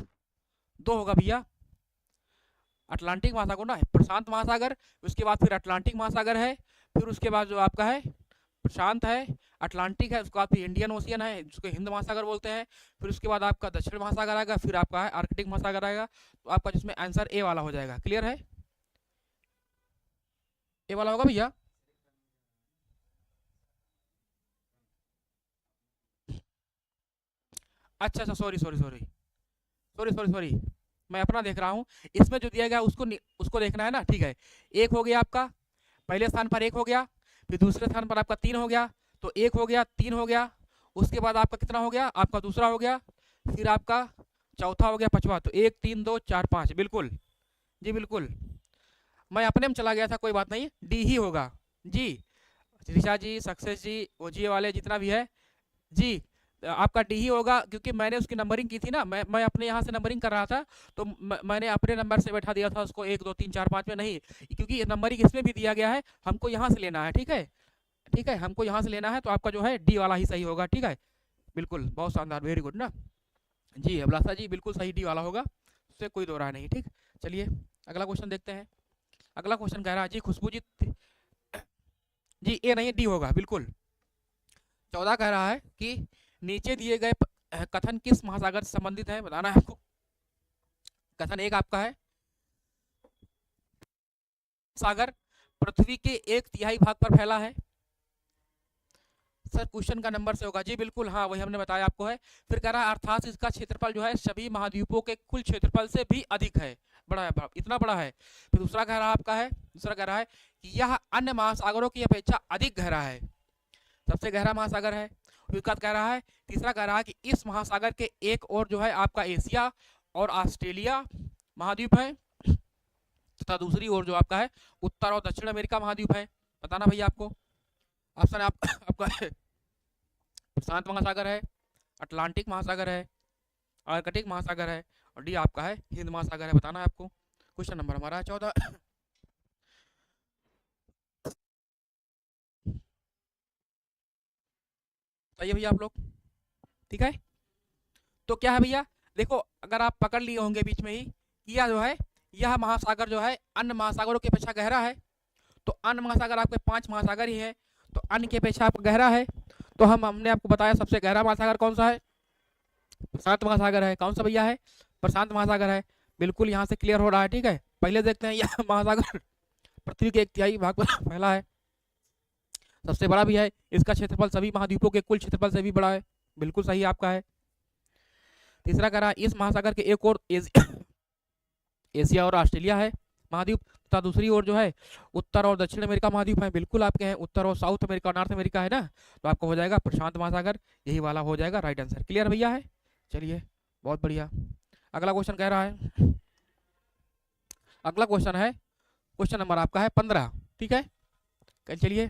2 होगा भैया, अटलांटिक महासागर ना, प्रशांत महासागर, उसके बाद फिर अटलांटिक महासागर है, फिर उसके बाद जो आपका है प्रशांत है, अटलांटिक है, उसके बाद फिर इंडियन ओशियन है जिसको हिंद महासागर बोलते हैं, फिर उसके बाद आपका दक्षिण महासागर आएगा, फिर आपका है आर्कटिक महासागर आएगा। तो आपका जिसमें आंसर ए वाला हो जाएगा। क्लियर है? ए वाला होगा भैया। अच्छा अच्छा, sorry sorry sorry sorry sorry sorry, मैं अपना देख रहा हूँ। इसमें जो दिया गया उसको देखना है ना, ठीक है। एक हो गया आपका, पहले स्थान पर एक हो गया, फिर दूसरे स्थान पर आपका 3 हो गया, तो एक हो गया, 3 हो गया, उसके बाद आपका कितना हो गया, आपका दूसरा हो गया, फिर आपका चौथा हो गया, पांचवा, तो 1 3 2 4 5, बिल्कुल जी बिल्कुल। मैं अपने में चला गया था, कोई बात नहीं, डी ही होगा जी। ऋषा जी, सक्सेस जी, ओजीए वाले जितना भी है जी, आपका डी ही होगा, क्योंकि मैंने उसकी नंबरिंग की थी ना, मैं अपने यहाँ से नंबरिंग कर रहा था, तो मैंने अपने नंबर से बैठा दिया था उसको 1 2 3 4 5 में नहीं, क्योंकि नंबरिंग इसमें भी दिया गया है, हमको यहाँ से लेना है, ठीक है। ठीक है, हमको यहाँ से लेना है, तो आपका जो है डी वाला ही सही होगा, ठीक है। बिल्कुल, बहुत शानदार, वेरी गुड ना जी। अभिलाषा जी बिल्कुल सही, डी वाला होगा, उससे कोई दो राय नहीं, ठीक। चलिए अगला क्वेश्चन देखते हैं। अगला क्वेश्चन कह रहा है जी, खुशबू जी जी, ए नहीं डी होगा बिल्कुल। 14 कह रहा है कि नीचे दिए गए कथन किस महासागर से संबंधित है, बताना है आपको। कथन एक आपका है, सागर पृथ्वी के 1/3 भाग पर फैला है। सर क्वेश्चन का नंबर से होगा जी, बिल्कुल हाँ, वही हमने बताया आपको है। फिर कह रहा है अर्थात इसका क्षेत्रफल जो है सभी महाद्वीपों के कुल क्षेत्रफल से भी अधिक है, बड़ा है, इतना बड़ा है। फिर दूसरा कह रहा है आपका है, दूसरा कह रहा है कि यह अन्य महासागरों की अपेक्षा अधिक गहरा है, सबसे गहरा महासागर है। फिर कह रहा है, तीसरा कह रहा है कि इस महासागर के एक और जो है आपका एशिया और ऑस्ट्रेलिया महाद्वीप है, तथा दूसरी ओर जो आपका है उत्तर और दक्षिण अमेरिका महाद्वीप है। बताना भैया आपको। ऑप्शन आपका है प्रशांत महासागर है, अटलांटिक महासागर है, आर्कटिक महासागर है, और डी आपका है हिंद महासागर है। बताना है आपको। क्वेश्चन नंबर हमारा है 14। बताइए भैया आप लोग, ठीक है। तो क्या है भैया, देखो अगर आप पकड़ लिए होंगे बीच में ही, यह जो है यह महासागर जो है अन्य महासागरों की अपेक्षा गहरा है, तो अन्य महासागर आपके 5 महासागर ही है, तो अन्य की अपेक्षा आपका गहरा है। तो हमने आपको बताया सबसे गहरा महासागर कौन सा है, प्रशांत महासागर है। कौन सा भैया है, प्रशांत महासागर है, बिल्कुल यहाँ से क्लियर हो रहा है, ठीक है। पहले देखते हैं यह महासागर पृथ्वी के 1/3 भाग पर फैला है, सबसे बड़ा भी है, इसका क्षेत्रफल सभी महाद्वीपों के कुल क्षेत्रफल से भी बड़ा है, बिल्कुल सही आपका है। तीसरा कह रहा है इस महासागर के एक और एशिया और ऑस्ट्रेलिया है महाद्वीप, तथा दूसरी ओर जो है उत्तर और दक्षिण अमेरिका महाद्वीप है, बिल्कुल आपके हैं, उत्तर और साउथ अमेरिका और नॉर्थ अमेरिका है ना, तो आपका हो जाएगा प्रशांत महासागर, यही वाला हो जाएगा राइट आंसर। क्लियर भैया है, चलिए बहुत बढ़िया। अगला क्वेश्चन कह रहा है, अगला क्वेश्चन है, क्वेश्चन नंबर आपका है 15, ठीक है। चलिए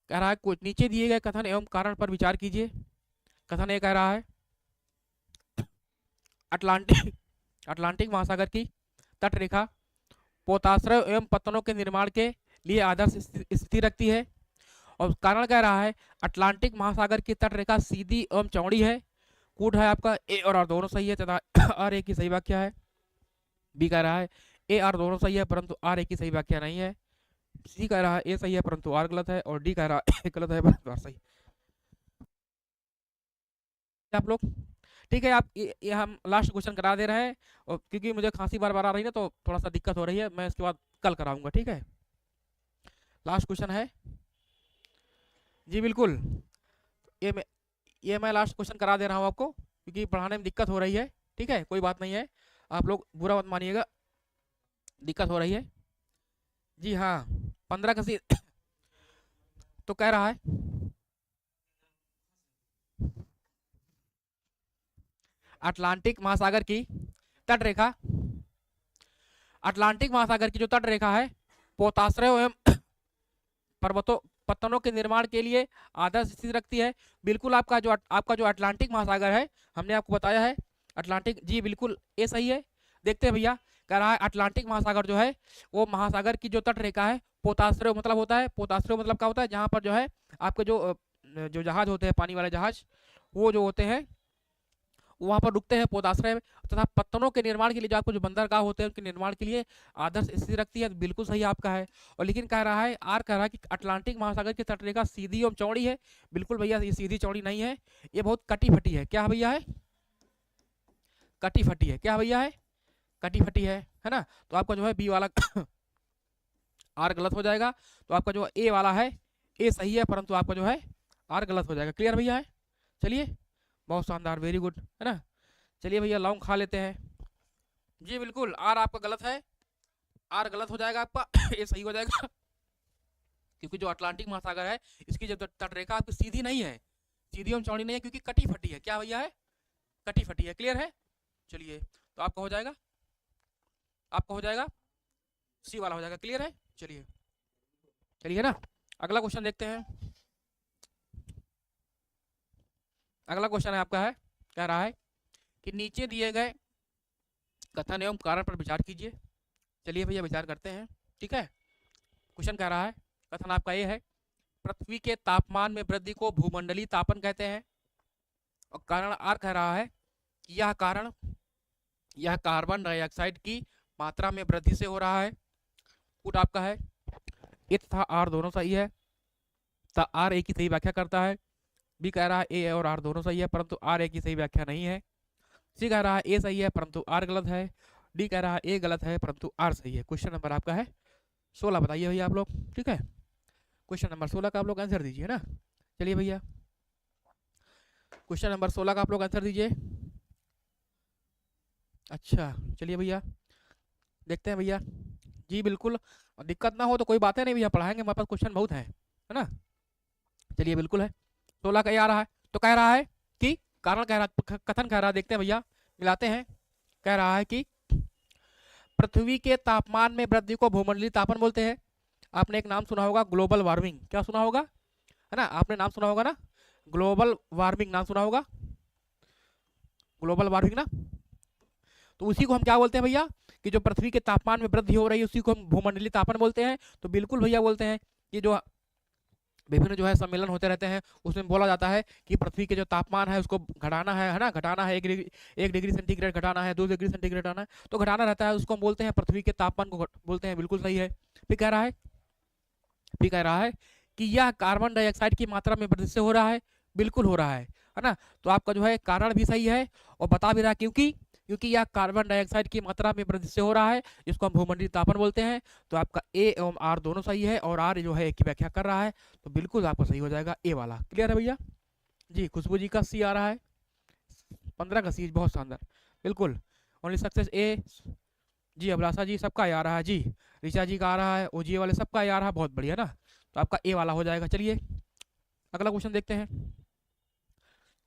कह रहा है कुछ नीचे दिए गए कथन एवं कारण पर विचार कीजिए। कथन ए कह रहा है अटलांटिक महासागर की तट रेखा पोताश्रय एवं पत्तनों के निर्माण के लिए आदर्श स्थिति रखती है, और कारण कह रहा है अटलांटिक महासागर की तट रेखा सीधी एवं चौड़ी है। कूट है आपका ए और आर दोनों सही है, तथा आर ए की सही व्याख्या है। बी कह रहा है ए आर दोनों सही है, परंतु आर ए की सही व्याख्या नहीं है। सी कह रहा है ए सही है परंतु आर गलत है, और डी कह रहा है गलत है परंतु आर सही। आप लोग ठीक है, आप ये हम लास्ट क्वेश्चन करा दे रहे हैं, और क्योंकि मुझे खांसी बार बार आ रही है तो थोड़ा सा दिक्कत हो रही है, मैं इसके बाद कल कराऊंगा, ठीक है। लास्ट क्वेश्चन है जी, बिल्कुल ये मैं लास्ट क्वेश्चन करा दे रहा हूँ आपको, क्योंकि पढ़ाने में दिक्कत हो रही है, ठीक है, कोई बात नहीं है, आप लोग बुरा मत मानिएगा, दिक्कत हो रही है जी। हाँ 15 का तो कह रहा है अटलांटिक महासागर की तट रेखा, अटलांटिक महासागर की जो तट रेखा है पोताश्रय एवं पर्वतों पत्तनों के निर्माण के लिए आदर्श स्थिति रखती है। बिल्कुल आपका जो अटलांटिक महासागर है, हमने आपको बताया है अटलांटिक, जी बिल्कुल ये सही है। देखते हैं भैया, कह रहा है अटलांटिक महासागर जो है वो महासागर की जो तट रेखा है, पोताश्रय मतलब होता है, पोताश्रय मतलब क्या होता है, जहाँ पर जो है आपके जो जहाज होते हैं, पानी वाले जहाज, वो जो होते हैं वहाँ पर रुकते हैं पोताश्रय में, तथा पत्तनों के निर्माण के लिए जो आपको जो बंदरगाह होते हैं उनके निर्माण के लिए आदर्श स्थिति रखती है, तो बिल्कुल सही आपका है। और लेकिन कह रहा है आर कह रहा है कि अटलांटिक महासागर की तटरेखा सीधी एवं चौड़ी है। बिल्कुल भैया ये सीधी चौड़ी नहीं है, ये बहुत कटी फटी है। क्या भैया है, कटी फटी है। क्या भैया है, कटी फटी है ना। तो आपका जो है बी वाला आर गलत हो जाएगा, तो आपका जो ए वाला है ए सही है, परंतु आपका जो है आर गलत हो जाएगा। क्लियर भैया है, चलिए बहुत शानदार, वेरी गुड, है ना। चलिए भैया लौंग खा लेते हैं। जी बिल्कुल, आर आपका गलत है, आर गलत हो जाएगा आपका ये सही हो जाएगा, क्योंकि जो अटलांटिक महासागर है इसकी जो तटरेखा आपकी सीधी नहीं है, सीधी और चौड़ी नहीं है, क्योंकि कटी फटी है। क्या भैया है? कटी फटी है। क्लियर है? चलिए तो आपका हो जाएगा, आपका हो जाएगा सी वाला हो जाएगा। क्लियर है? चलिए चलिए ना, अगला क्वेश्चन देखते हैं। अगला क्वेश्चन है आपका है, कह रहा है कि नीचे दिए गए कथन एवं कारण पर विचार कीजिए। चलिए भैया विचार करते हैं। ठीक है, क्वेश्चन कह रहा है, कथन आपका ये है, पृथ्वी के तापमान में वृद्धि को भूमंडलीय तापन कहते हैं। और कारण आर कह रहा है कि यह कारण यह कार्बन डाइऑक्साइड की मात्रा में वृद्धि से हो रहा है। पुट आपका है ए तथा आर दोनों सही है, तथा आर ए की सही व्याख्या करता है। बी कह रहा है ए और आर दोनों सही है, परंतु आर ए की सही व्याख्या नहीं है। सी कह रहा है ए सही है परंतु आर गलत है। डी कह रहा है ए गलत है परंतु आर सही है। क्वेश्चन नंबर आपका है 16, बताइए भैया आप लोग। ठीक है, क्वेश्चन नंबर 16 का आप लोग आंसर दीजिए ना। चलिए भैया क्वेश्चन नंबर 16 का आप लोग आंसर दीजिए। अच्छा चलिए भैया देखते हैं भैया। जी बिल्कुल, दिक्कत ना हो तो कोई बात है नहीं भैया, पढ़ाएंगे, हमारे पास क्वेश्चन बहुत है ना। चलिए बिल्कुल है, 16 का ये आ रहा है। तो कह रहा है कि कारण कह रहा, कथन कह रहा है, देखते हैं भैया मिलाते हैं। कह रहा है कि पृथ्वी के तापमान में वृद्धि को भूमंडलीय तापन बोलते हैं। आपने एक नाम सुना होगा ग्लोबल वार्मिंग, क्या सुना होगा, है ना, आपने नाम सुना होगा ना, ग्लोबल वार्मिंग नाम सुना होगा, ग्लोबल वार्मिंग ना। तो उसी को हम क्या बोलते हैं भैया, कि जो पृथ्वी के तापमान में वृद्धि हो रही है उसी को हम भूमंडलीय तापन बोलते हैं। तो बिल्कुल भैया बोलते हैं, ये जो विभिन्न जो है सम्मेलन होते रहते हैं उसमें बोला जाता है कि पृथ्वी के जो तापमान है उसको घटाना है ना, घटाना है, 1 डिग्री सेंटीग्रेड घटाना है, 2 डिग्री सेंटीग्रेड घटाना है, तो घटाना रहता है, उसको हम बोलते हैं पृथ्वी के तापमान को बोलते हैं। बिल्कुल सही है। फिर कह रहा है, फिर कह रहा है कि यह कार्बन डाइऑक्साइड की मात्रा में वृद्धि से हो रहा है। बिल्कुल हो रहा है ना। तो आपका जो है कारण भी सही है और बता भी रहा है, क्योंकि क्योंकि यह कार्बन डाइऑक्साइड की मात्रा में वृद्धि से हो रहा है, जिसको हम भूमंडलीय तापन बोलते हैं। तो आपका ए एवं आर दोनों सही है, और आर जो है एक की व्याख्या कर रहा है, तो बिल्कुल आपका सही हो जाएगा ए वाला। क्लियर है भैया? जी खुशबू जी का सी आ रहा है, 15 का सी, बहुत शानदार, बिल्कुल, ओनली सक्सेस ए। जी अभिलाषा जी सबका आ रहा है, जी ऋचा जी का आ रहा है, ओजीए वाले सबका आ रहा है, बहुत बढ़िया ना। तो आपका ए वाला हो जाएगा। चलिए अगला क्वेश्चन देखते हैं।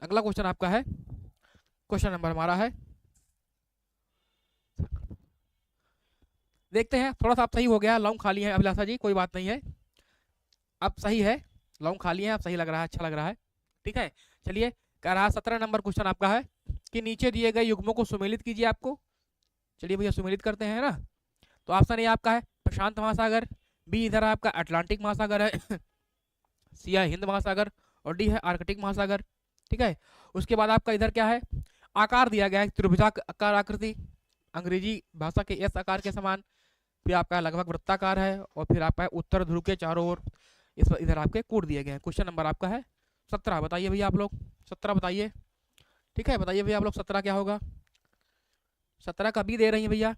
अगला क्वेश्चन आपका है, क्वेश्चन नंबर हमारा है, देखते हैं। थोड़ा सा आप सही हो गया, लॉन्ग खाली है अभिलाषा जी, कोई बात नहीं है, अब सही है, लॉन्ग खाली है, अब सही लग रहा है, अच्छा लग रहा है। ठीक है, चलिए कह रहा है 17 नंबर क्वेश्चन आपका है कि नीचे दिए गए युग्मों को सुमेलित कीजिए आपको। चलिए भैया सुमेलित करते हैं ना। तो ऑप्शन ए आपका है प्रशांत महासागर, बी इधर आपका अटलांटिक महासागर है, सी है हिंद महासागर, और डी है आर्कटिक महासागर। ठीक है, उसके बाद आपका इधर क्या है, आकार दिया गया है त्रिभुजाकार आकृति, अंग्रेजी भाषा के एस आकार के समान, फिर आपका लगभग वृत्ताकार है, और फिर आपका उत्तर ध्रुव के चारों ओर इस इधर आपके कोड दिए गए हैं। क्वेश्चन नंबर आपका है 17, बताइए भैया आप लोग 17 बताइए। ठीक है, बताइए भैया आप लोग 17 क्या होगा। 17 का बी दे रही है भैया,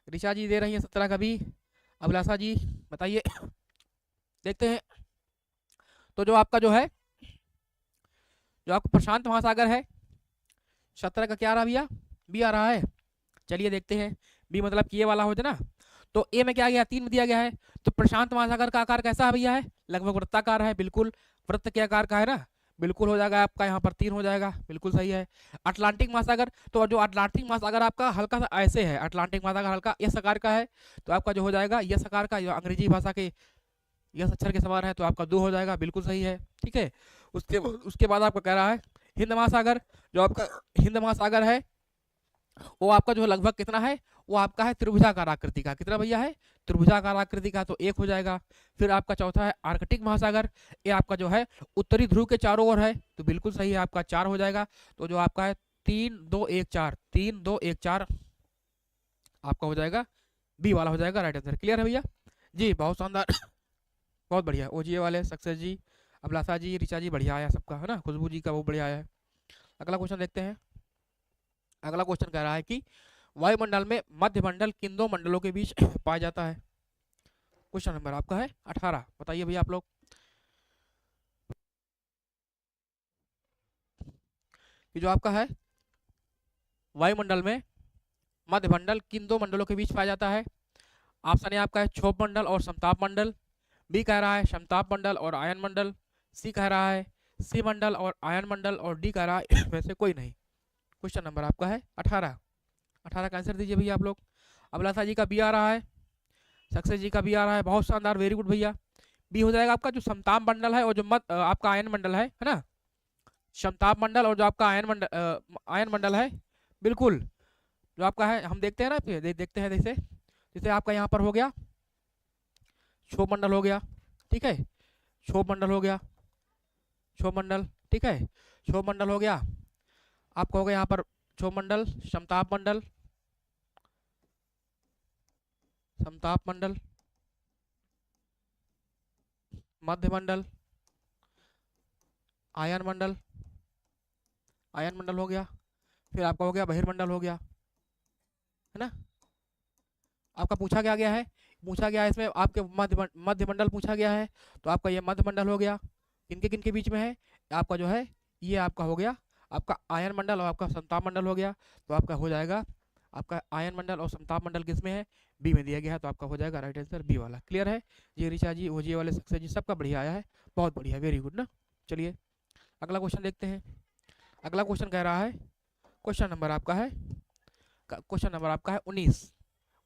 ऋचा जी दे रही है 17 का बी, अभिलाषा जी बताइए। देखते हैं। तो जो आपका जो है, जो आपका प्रशांत महासागर है, 17 का क्या आ रहा भैया, बी आ रहा है। चलिए देखते हैं, बी मतलब कि ये वाला हो जाए ना। तो ए में क्या गया, 3 में दिया गया है। तो प्रशांत महासागर का आकार कैसा है भैया, है लगभग वृत्ताकार है, बिल्कुल वृत्त के आकार का है ना, बिल्कुल हो जाएगा आपका यहाँ पर 3 हो जाएगा, बिल्कुल सही है। अटलांटिक महासागर, तो जो अटलांटिक महासागर आपका हल्का सा ऐसे है, अटलांटिक महासागर हल्का यस आकार का है, तो आपका जो हो जाएगा यस आकार का, जो अंग्रेजी भाषा के यस अक्षर के समान है, तो आपका 2 हो जाएगा, बिल्कुल सही है। ठीक है, उसके बाद आपका कह रहा है हिंद महासागर, जो आपका हिंद महासागर है वो आपका जो लगभग कितना है, वो आपका है त्रिभुजाकार आकृति का, कितना भैया है, त्रिभुजाकार आकृति का, तो 1 हो जाएगा। फिर आपका चौथा है आर्कटिक महासागर, ये आपका जो है उत्तरी ध्रुव के चारों ओर है, तो बिल्कुल सही है, आपका 4 हो जाएगा। तो जो आपका है 3 2 1 4, 3 2 1 4 आपका हो जाएगा, बी वाला हो जाएगा राइट आंसर। क्लियर है भैया? जी बहुत शानदार, बहुत बढ़िया, ओजीए वाले सक्सेस जी, अभिलाषा जी, ऋचा जी बढ़िया आया सबका, है ना, खुशबू जी का वो बढ़िया आया है। अगला क्वेश्चन देखते हैं। अगला क्वेश्चन कह रहा है कि वायुमंडल में मध्य मंडल किन दो मंडलों के बीच पाया जाता है। क्वेश्चन नंबर आपका है 18, बताइए भैया आप लोग। कि जो आपका है वायुमंडल में मध्य मंडल किन दो मंडलों के बीच पाया जाता है? ऑप्शन ए आपका है क्षोभ मंडल और समताप मंडल, बी कह रहा है समताप मंडल और आयन मंडल, सी कह रहा है सी मंडल और आयन मंडल, और डी कह रहा है इसमें से कोई नहीं। क्वेश्चन नंबर आपका है 18। 18 का आंसर दीजिए भैया आप लोग। अभिलाषा जी का बी आ रहा है, सक्सेस जी का बी आ रहा है, बहुत शानदार, वेरी गुड भैया। बी हो जाएगा आपका जो समताप मंडल है और जो आपका आयन मंडल है ना, समताप मंडल और जो आपका आयन मंडल है, बिल्कुल जो आपका है हम देखते हैं ना, देखते हैं जैसे जैसे आपका यहाँ पर हो गया क्षोभ मंडल हो गया, ठीक है, क्षोभ मंडल हो गया, क्षोभ मंडल, ठीक है, क्षोभ मंडल हो गया आपका, हो गया यहाँ पर क्षोभ मंडल, समताप मंडल, समताप मंडल, मध्य मंडल, आयन मंडल, आयन मंडल हो गया, फिर आपका हो गया बहिर्मंडल हो गया, है ना। आपका पूछा गया है, पूछा गया है इसमें आपके मध्य मंडल पूछा गया है, तो आपका ये मध्य मंडल हो गया, किनके किनके बीच में है, आपका जो है ये आपका हो गया आपका आयन मंडल और आपका समताप मंडल हो गया, तो आपका हो जाएगा आपका आयन मंडल और समताप मंडल किस में है, बी में दिया गया है, तो आपका हो जाएगा राइट आंसर बी वाला। क्लियर है जी ऋचा जी, ओजी वाले सक्सेस जी, सबका बढ़िया आया है, बहुत बढ़िया, वेरी गुड ना। चलिए अगला क्वेश्चन देखते हैं। अगला क्वेश्चन कह रहा है, क्वेश्चन नंबर आपका है 19।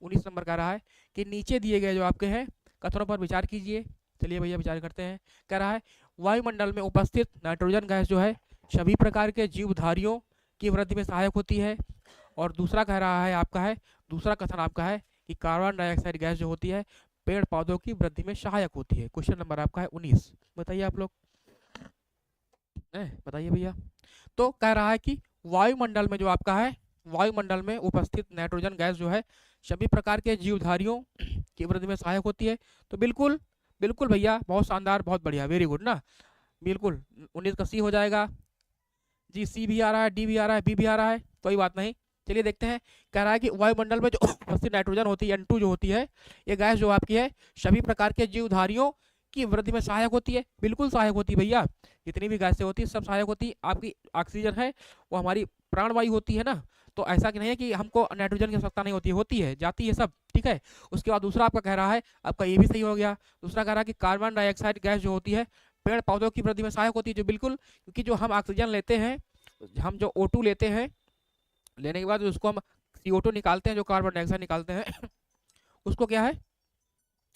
19 नंबर कह रहा है कि नीचे दिए गए जो आपके हैं कथनों पर विचार कीजिए। चलिए भैया विचार करते हैं। कह रहा है वायुमंडल में उपस्थित नाइट्रोजन गैस जो है सभी प्रकार के जीवधारियों की वृद्धि में सहायक होती है, और दूसरा कह रहा है आपका है, दूसरा कथन आपका है कि कार्बन डाइऑक्साइड गैस जो होती है पेड़ पौधों की वृद्धि में सहायक होती है। क्वेश्चन नंबर आपका है 19, बताइए आप लोग, बताइए भैया। तो कह रहा है कि वायुमंडल में जो आपका है, वायुमंडल में उपस्थित नाइट्रोजन गैस जो है सभी प्रकार के जीवधारियों की वृद्धि में सहायक होती है, तो बिल्कुल बिल्कुल भैया, बहुत शानदार, बहुत बढ़िया, वेरी गुड ना, बिल्कुल 19 का सी हो जाएगा जी। सी भी आ रहा है, डी भी आ रहा है, बी भी आ रहा है, कोई बात नहीं। चलिए देखते हैं। कह रहा है कि वायुमंडल में जो उपस्थित नाइट्रोजन होती है N2 जो होती है, ये गैस जो आपकी है सभी प्रकार के जीवधारियों की वृद्धि में सहायक होती है, बिल्कुल सहायक होती है भैया, जितनी भी गैसें होती है सब सहायक होती है। आपकी ऑक्सीजन है वो हमारी प्राणवायु होती है ना, तो ऐसा कि नहीं है कि हमको नाइट्रोजन की आवश्यकता नहीं होती है, जाती है सब, ठीक है। उसके बाद दूसरा आपका कह रहा है, आपका ये भी सही हो गया। दूसरा कह रहा है कि कार्बन डाइऑक्साइड गैस जो होती है पेड़ पौधों की वृद्धि में सहायक होती है, जो बिल्कुल, क्योंकि जो हम ऑक्सीजन लेते हैं, हम जो O2 लेते हैं, लेने के बाद उसको हम CO2 निकालते हैं, जो कार्बन डाइऑक्साइड निकालते हैं उसको क्या है,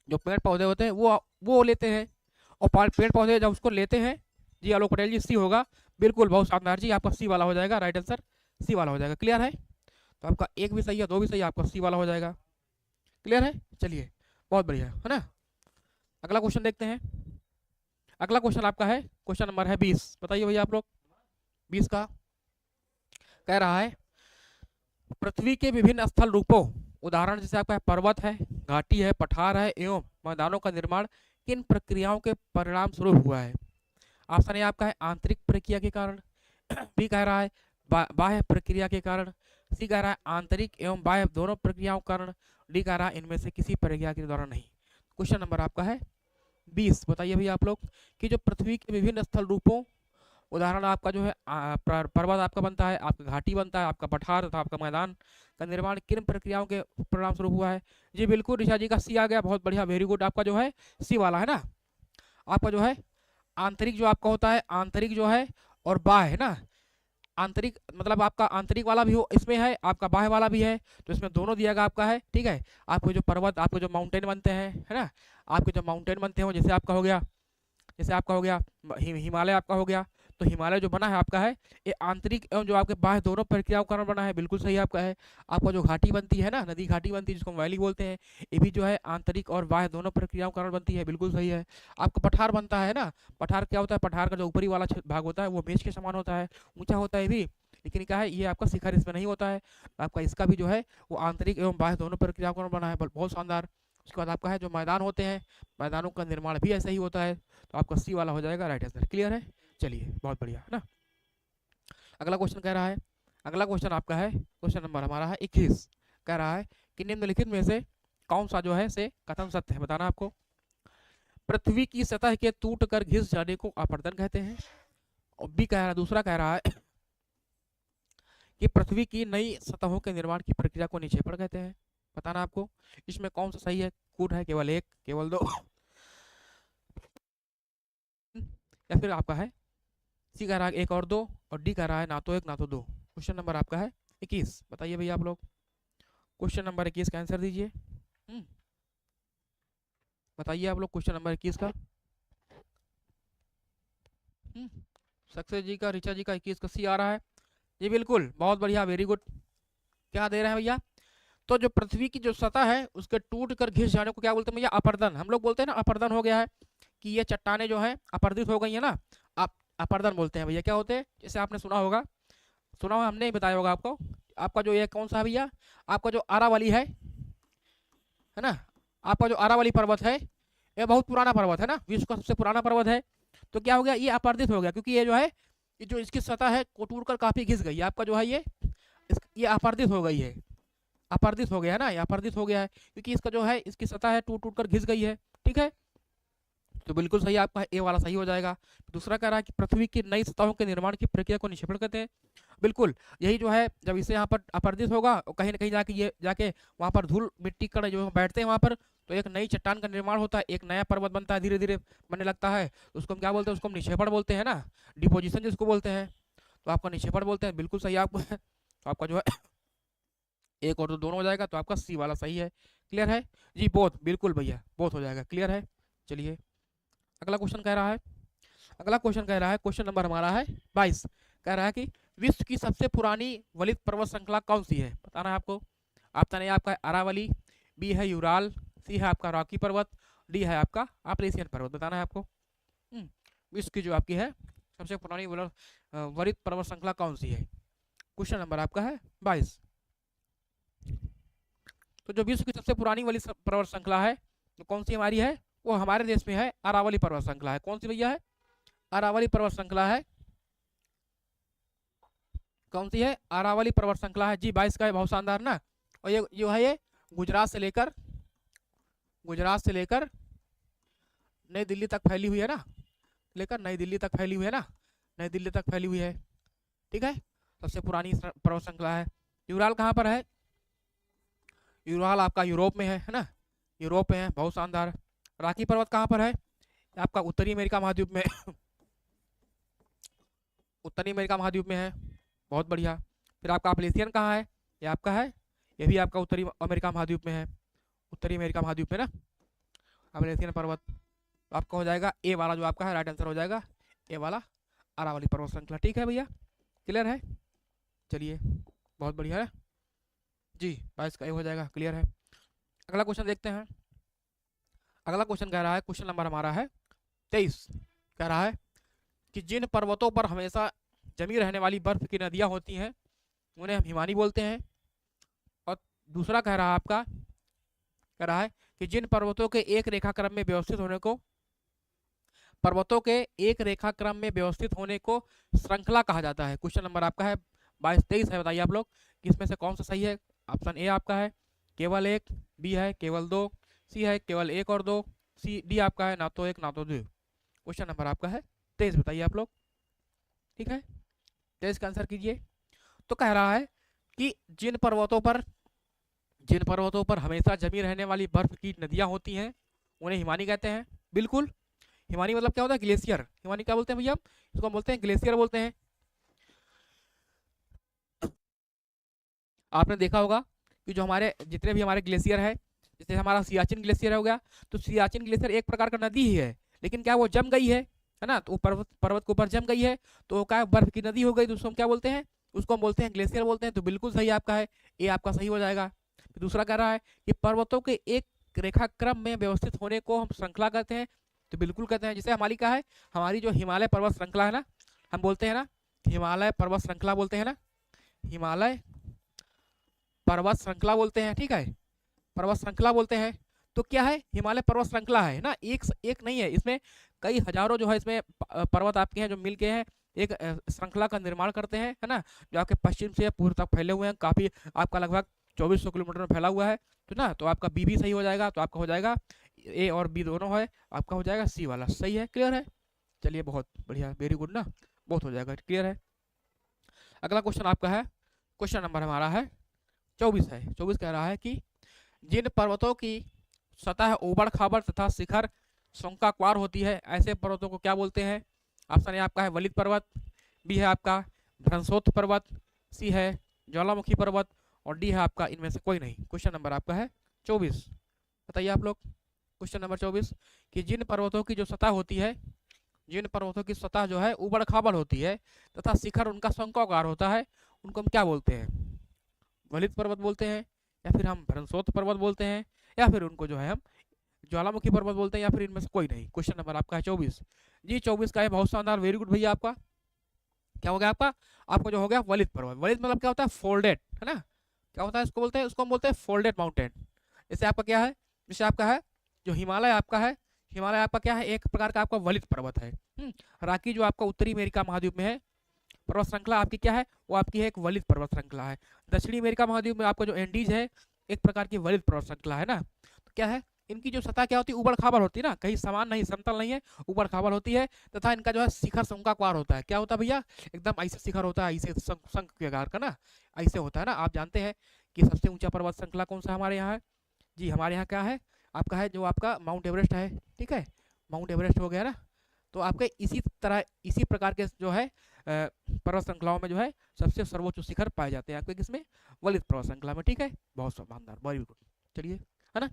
जो पेड़ पौधे होते हैं वो लेते हैं, और पेड़ पौधे जब उसको लेते हैं जी, आलोक पटेल जी सी होगा, बिल्कुल बहुत शानदार जी, आपका सी वाला हो जाएगा, राइट आंसर सी वाला हो जाएगा। क्लियर है, तो आपका एक भी सही है, दो भी सही है, आपका सी वाला हो जाएगा। क्लियर है, चलिए बहुत बढ़िया है ना। अगला क्वेश्चन देखते हैं। अगला क्वेश्चन आपका है क्वेश्चन नंबर है 20, बताइए भैया आप लोग। 20 का कह रहा है पृथ्वी के विभिन्न स्थल रूपों, उदाहरण जैसे आपका पर्वत है, घाटी है, पठार है एवं मैदानों का निर्माण किन प्रक्रियाओं के परिणाम स्वरूप हुआ है? ऑप्शन ए आपका है आंतरिक प्रक्रिया के कारण, बी कह रहा है बाह्य प्रक्रिया के कारण, सी कह रहा है आंतरिक एवं बाह्य दोनों प्रक्रियाओं के कारण, डी कह रहा है इनमें से किसी प्रक्रिया के द्वारा नहीं। क्वेश्चन नंबर आपका है 20, बताइए भैया आप लोग कि जो पृथ्वी के विभिन्न स्थल रूपों, उदाहरण आपका जो है पर्वत आपका बनता है, आपका घाटी बनता है, आपका पठार तथा आपका मैदान का निर्माण किन प्रक्रियाओं के परिणाम स्वरूप हुआ है? जी बिल्कुल ऋषा जी का सी आ गया, बहुत बढ़िया, वेरी गुड, आपका जो है सी वाला है ना। आपका जो है आंतरिक जो आपका होता है, आंतरिक जो है और बाह्य है ना, आंतरिक मतलब आपका आंतरिक वाला भी हो इसमें है, आपका बाह्य वाला भी है, तो इसमें दोनों दिया गया आपका है, ठीक है। आपके जो पर्वत, आपके जो माउंटेन बनते हैं, है ना, आपके जो माउंटेन बनते हैं, जैसे आपका हो गया, जैसे आपका हो गया हिमालय आपका हो गया, तो हिमालय जो बना है आपका है ये आंतरिक एवं जो आपके बाह्य दोनों प्रक्रियाओं के कारण बना है, बिल्कुल सही आपका है। आपका जो घाटी बनती है ना, नदी घाटी बनती है जिसको हम वैली बोलते हैं, ये भी जो है आंतरिक और बाह्य दोनों प्रक्रियाओं के कारण बनती है, बिल्कुल सही है। आपका पठार बनता है ना, पठार क्या होता है, पठार का जो ऊपरी वाला भाग होता है वो मेज के समान होता है, ऊंचा होता है भी, लेकिन क्या है ये आपका शिखर इसमें नहीं होता है, आपका इसका भी जो है वो आंतरिक एवं बाह्य दोनों प्रक्रियाओं के कारण बना है, बहुत शानदार। उसके बाद आपका है जो मैदान होते हैं, मैदानों का निर्माण भी ऐसा ही होता है, तो आपका सी वाला हो जाएगा राइट आंसर। क्लियर है, चलिए बहुत बढ़िया है ना। अगला क्वेश्चन कह रहा है, अगला क्वेश्चन आपका है क्वेश्चन नंबर हमारा है 21, कह रहा है कि निम्नलिखित में से कौन सा जो है से कथन सत्य है, बताना आपको। पृथ्वी की सतह के टूट कर घिस जाने को अपरदन कहते हैं, और बी कह रहा है, दूसरा कह रहा है कि पृथ्वी की नई सतहों के निर्माण की प्रक्रिया को निक्षेपण कहते हैं। बताना आपको इसमें कौन सा सही है। कूट है केवल एक, केवल दो या फिर आपका है सी कह रहा है एक और दो, और डी कह रहा है ना तो एक ना तो दो। क्वेश्चन नंबर आपका है 21। बताइए भैया आप लोग क्वेश्चन नंबर 21 का आंसर दीजिए। बताइए आप लोग क्वेश्चन नंबर 21 का। सक्सेस जी का, ऋचा जी का 21 का सी आ रहा है जी, बिल्कुल बहुत बढ़िया, वेरी गुड। क्या दे रहे हैं भैया, तो जो पृथ्वी की जो सतह है उसके टूट कर घिस जाने को क्या बोलते हैं भैया, अपर्दन। हम लोग बोलते हैं ना अपर्दन हो गया है, कि ये चट्टाने जो है अपर्दित हो गई है ना, आप अपर्दन बोलते हैं भैया। क्या होते हैं, जैसे आपने सुना होगा, सुना हुआ हमने ही बताया होगा आपको। आपका जो ये कौन सा है भैया, आपका जो अरावली है ना, आपका जो अरावली पर्वत है ये बहुत पुराना पर्वत है ना, विश्व का सबसे पुराना पर्वत है। तो क्या हो गया, ये अपर्दित हो गया, क्योंकि ये जो है ये जो इसकी सतह है वो टूट कर काफी घिस गई है। आपका जो है ये अपर्दित हो गई है, अपर्दित हो गया है ना, ये अपर्दित हो गया है क्योंकि इसका जो है इसकी सतह है टूट टूट कर घिस गई है। ठीक है, तो बिल्कुल सही आपका ए वाला सही हो जाएगा। दूसरा कह रहा है कि पृथ्वी की नई सतहों के निर्माण की प्रक्रिया को निक्षेपण कहते हैं। बिल्कुल यही जो है, जब इसे यहाँ पर अपर्दित होगा और कहीं ना कहीं जाके ये जाके वहाँ पर धूल मिट्टी कण जो बैठते हैं वहाँ पर, तो एक नई चट्टान का निर्माण होता है, एक नया पर्वत बनता है, धीरे धीरे बनने लगता है। तो उसको हम क्या बोलते हैं, उसको हम निक्षेपण बोलते हैं ना, डिपोजिशन जिसको बोलते हैं। तो आपका निक्षेपण बोलते हैं, बिल्कुल सही आपको है। तो आपका जो है एक और दो दोनों हो जाएगा, तो आपका सी वाला सही है। क्लियर है जी, बोथ, बिल्कुल भैया बोथ हो जाएगा। क्लियर है, चलिए अगला क्वेश्चन कह रहा है, अगला क्वेश्चन कह रहा है, क्वेश्चन नंबर हमारा है 22। कह रहा है कि विश्व की सबसे पुरानी वलित पर्वत श्रृंखला कौन सी है, बताना है आपको। ऑप्शन ए आपका है अरावली, बी है यूराल, सी है आपका रॉकी पर्वत, डी है आपका अपलेशियन पर्वत। बताना है आपको विश्व की जो आपकी है सबसे पुरानी वलित पर्वत श्रृंखला कौन सी है। क्वेश्चन नंबर आपका है 22। तो जो विश्व की सबसे पुरानी वाली पर्वत श्रृंखला है तो कौन सी हमारी है, वो हमारे देश में है अरावली पर्वत श्रृंखला है। कौन सी भैया है, अरावली पर्वत श्रृंखला है। कौन सी है, अरावली पर्वत श्रृंखला है जी। 22 का है, बहुत शानदार ना। और ये जो है ये गुजरात से लेकर नई दिल्ली तक फैली हुई है ना, लेकर नई दिल्ली तक फैली हुई है ना, नई दिल्ली तक फैली हुई है। ठीक है, सबसे पुरानी पर्वत श्रृंखला है। यूराल कहाँ पर है, यूराल आपका यूरोप में है ना, यूरोप में है, बहुत शानदार। रॉकी पर्वत कहाँ पर है, आपका उत्तरी अमेरिका महाद्वीप में उत्तरी अमेरिका महाद्वीप में है, बहुत बढ़िया। फिर आपका अपलेशियन कहाँ है, ये आपका है, ये भी आपका उत्तरी अमेरिका महाद्वीप में है, उत्तरी अमेरिका महाद्वीप में ना अपलेशियन पर्वत। तो आपका हो जाएगा ए वाला जो आपका है राइट आंसर हो जाएगा, ए वाला अरावली पर्वत श्रृंखला। ठीक है भैया, क्लियर है, चलिए बहुत बढ़िया है जी, 22 का ए हो जाएगा। क्लियर है, अगला क्वेश्चन देखते हैं। अगला क्वेश्चन कह रहा है, क्वेश्चन नंबर हमारा है 23। कह रहा है कि जिन पर्वतों पर हमेशा जमी रहने वाली बर्फ की नदियां होती हैं उन्हें हम हिमानी बोलते हैं। और दूसरा कह रहा है आपका, कह रहा है कि जिन पर्वतों के एक रेखाक्रम में व्यवस्थित होने को, पर्वतों के एक रेखाक्रम में व्यवस्थित होने को श्रृंखला कहा जाता है। क्वेश्चन नंबर आपका है 22-23 है, बताइए आप लोग किसमें से कौन सा सही है। ऑप्शन ए आपका है केवल एक, बी है केवल दो, सी है केवल एक और दो, सी डी आपका है ना तो एक ना तो दो। क्वेश्चन नंबर आपका है 23, बताइए आप लोग। ठीक है, 23 का आंसर कीजिए। तो कह रहा है कि जिन पर्वतों पर हमेशा जमी रहने वाली बर्फ की नदियां होती हैं उन्हें हिमानी कहते हैं। बिल्कुल, हिमानी मतलब क्या होता है, ग्लेशियर। हिमानी क्या बोलते हैं भैया, इसको बोलते हैं ग्लेशियर बोलते हैं। आपने देखा होगा कि जो हमारे जितने भी हमारे ग्लेशियर है, जैसे हमारा सियाचिन ग्लेशियर हो गया, तो सियाचिन ग्लेशियर एक प्रकार का नदी ही है, लेकिन क्या वो जम गई है ना, तो पर्वत के ऊपर जम गई है, तो क्या बर्फ की नदी हो गई, तो उसको हम क्या बोलते हैं, उसको हम बोलते हैं ग्लेशियर बोलते हैं। तो बिल्कुल सही आपका है, ये आपका सही हो जाएगा। फिर दूसरा कह रहा है कि पर्वतों के एक रेखाक्रम में व्यवस्थित होने को हम श्रृंखला कहते हैं। तो बिल्कुल कहते हैं, जैसे हमारी क्या है, हमारी जो हिमालय पर्वत श्रृंखला है ना, हम बोलते हैं ना हिमालय पर्वत श्रृंखला बोलते हैं ना, हिमालय पर्वत श्रृंखला बोलते हैं। ठीक है, पर्वत श्रृंखला बोलते हैं। तो क्या है, हिमालय पर्वत श्रृंखला है ना, एक नहीं है, इसमें कई हजारों जो है इसमें पर्वत आपके हैं जो मिलके हैं एक श्रृंखला का निर्माण करते हैं, है ना, जो आपके पश्चिम से पूर्व तक फैले हुए हैं, काफी आपका लगभग 2400 किलोमीटर में फैला हुआ है। तो ना, तो आपका बी भी सही हो जाएगा, तो आपका हो जाएगा ए और बी दोनों है, आपका हो जाएगा सी वाला सही है। क्लियर है, चलिए बहुत बढ़िया, वेरी गुड ना, बहुत हो जाएगा। क्लियर है, अगला क्वेश्चन आपका है क्वेश्चन नंबर हमारा है 24 है। 24 कह रहा है कि जिन पर्वतों की सतह ऊबड़ खाबड़ तथा शिखर शंक्वाकार होती है ऐसे पर्वतों को क्या बोलते हैं? ऑप्शन ए आपका है वलित पर्वत, बी है आपका भ्रंशोत्थ पर्वत, सी है ज्वालामुखी पर्वत और डी है आपका इनमें से कोई नहीं। क्वेश्चन नंबर आपका है 24। बताइए आप लोग क्वेश्चन नंबर 24 कि जिन पर्वतों की जो सतह होती है, जिन पर्वतों की सतह जो है ऊबड़ खाबड़ होती है तथा शिखर उनका शंक्वाकार होता है, उनको हम क्या बोलते हैं? वलित पर्वत बोलते हैं, या फिर हम भ्रंशोत्थ पर्वत बोलते हैं, या फिर उनको जो है हम ज्वालामुखी पर्वत बोलते हैं, या फिर इनमें से कोई नहीं। क्वेश्चन नंबर आपका है 24। जी 24 का है, बहुत शानदार, वेरी गुड भैया। आपका क्या हो गया? आपका जो हो गया वलित पर्वत। वलित मतलब क्या होता है? फोल्डेड, है ना? क्या होता है इसको बोलते हैं? उसको हम बोलते हैं फोल्डेड माउंटेन। जैसे आपका क्या है? जैसे आपका है जो हिमालय आपका है, हिमालय आपका क्या है? एक प्रकार का आपका वलित पर्वत है। राकी जो आपका उत्तरी अमेरिका महाद्वीप में है पर्वत श्रृंखला आपकी क्या है? वो आपकी है एक वलित पर्वत श्रृंखला है। दक्षिणी अमेरिका महाद्वीप में आपका जो एंडीज है एक प्रकार की वलित पर्वत श्रृंखला है ना। तो क्या है? इनकी जो सतह क्या होती है? ऊबड़ खाबड़ होती है ना, कहीं समान नहीं, समतल नहीं है, ऊबड़ खाबड़ होती है तथा इनका जो है शिखर शंक्वाकार होता है। क्या होता है भैया? एकदम ऐसे शिखर होता है, ऐसे शंख के आकार का ना, ऐसे होता है ना। आप जानते हैं कि सबसे ऊंचा पर्वत श्रृंखला कौन सा हमारे यहाँ है? जी हमारे यहाँ क्या है? आपका है जो आपका माउंट एवरेस्ट है। ठीक है, माउंट एवरेस्ट हो गया ना। तो आपके इसी तरह इसी प्रकार के जो है पर्वत श्रृंखलाओं में जो है सबसे सर्वोच्च शिखर पाए जाते हैं आपके किसमें? वलित पर्वत श्रृंखला में। ठीक है, बहुत शानदार, वेरी गुड। चलिए, है ना,